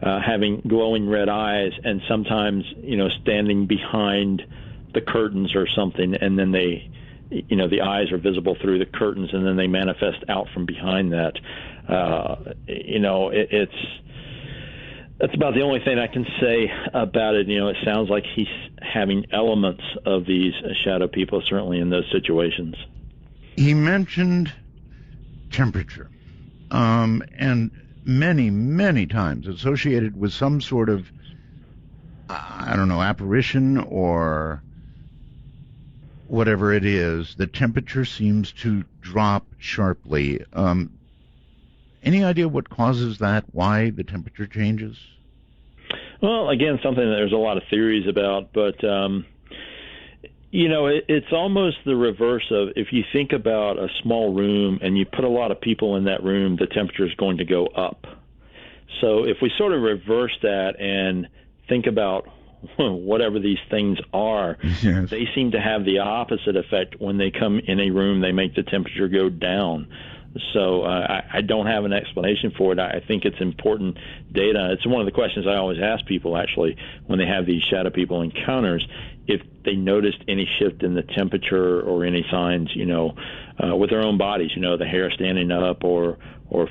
having glowing red eyes, and sometimes standing behind the curtains or something, and then they, the eyes are visible through the curtains, and then they manifest out from behind that. That's about the only thing I can say about it. It sounds like he's having elements of these shadow people, certainly in those situations. He mentioned temperature, and many times associated with some sort of, I don't know, apparition or whatever it is. The temperature seems to drop sharply. Any idea what causes that? Why the temperature changes? Well, again, something that there's a lot of theories about, but it's almost the reverse of, if you think about a small room and you put a lot of people in that room, the temperature is going to go up. So if we sort of reverse that and think about whatever these things are, yes, they seem to have the opposite effect. When they come in a room, they make the temperature go down. So I don't have an explanation for it. I think it's important data. It's one of the questions I always ask people, actually, when they have these shadow people encounters, if they noticed any shift in the temperature or any signs, with their own bodies, the hair standing up or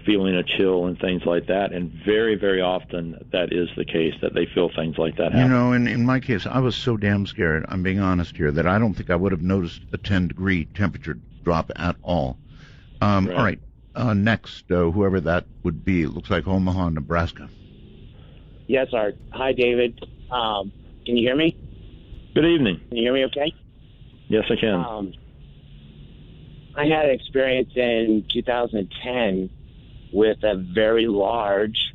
feeling a chill and things like that. And very, very often that is the case, that they feel things like that happen. In my case, I was so damn scared, I'm being honest here, that I don't think I would have noticed a 10-degree temperature drop at all. Right. All right. Next, whoever that would be, it looks like Omaha, Nebraska. Yes, Art. Hi, David. Can you hear me? Good evening. Can you hear me okay? Yes, I can. I had an experience in 2010 with a very large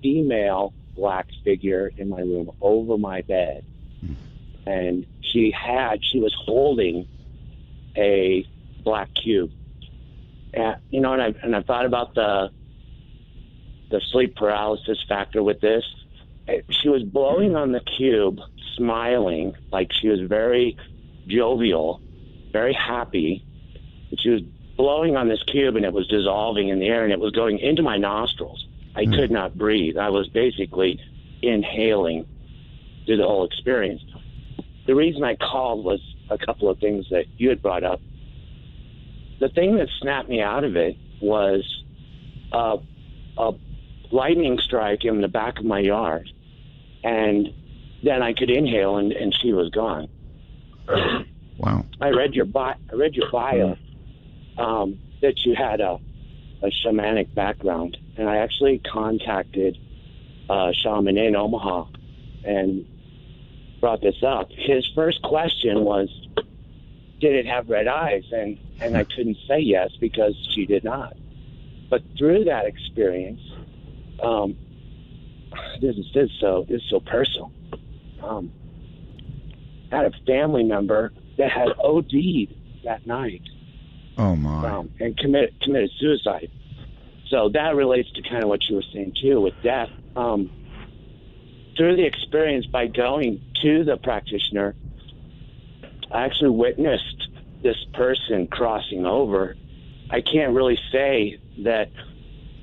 female black figure in my room over my bed. And she was holding a black cube. And I thought about the sleep paralysis factor with this. She was blowing on the cube, smiling, like she was very jovial, very happy. And she was blowing on this cube, and it was dissolving in the air, and it was going into my nostrils. I could not breathe. I was basically inhaling through the whole experience. The reason I called was a couple of things that you had brought up. The thing that snapped me out of it was a lightning strike in the back of my yard, and then I could inhale, and she was gone. Wow! I read your bio that you had a shamanic background, and I actually contacted a shaman in Omaha and brought this up. His first question was, did it have red eyes? And I couldn't say yes because she did not. But through that experience, this is so personal. I had a family member that had OD'd that night. Oh my! And committed suicide. So that relates to kind of what you were saying too with death. through the experience by going to the practitioner, I actually witnessed this person crossing over. I can't really say that.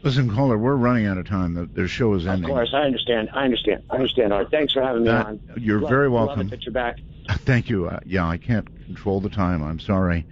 Listen, caller, we're running out of time. The show is ending. Of course, I understand, Art. Thanks for having me on. You're very welcome. Love it that you're back. Thank you. Yeah, I can't control the time. I'm sorry.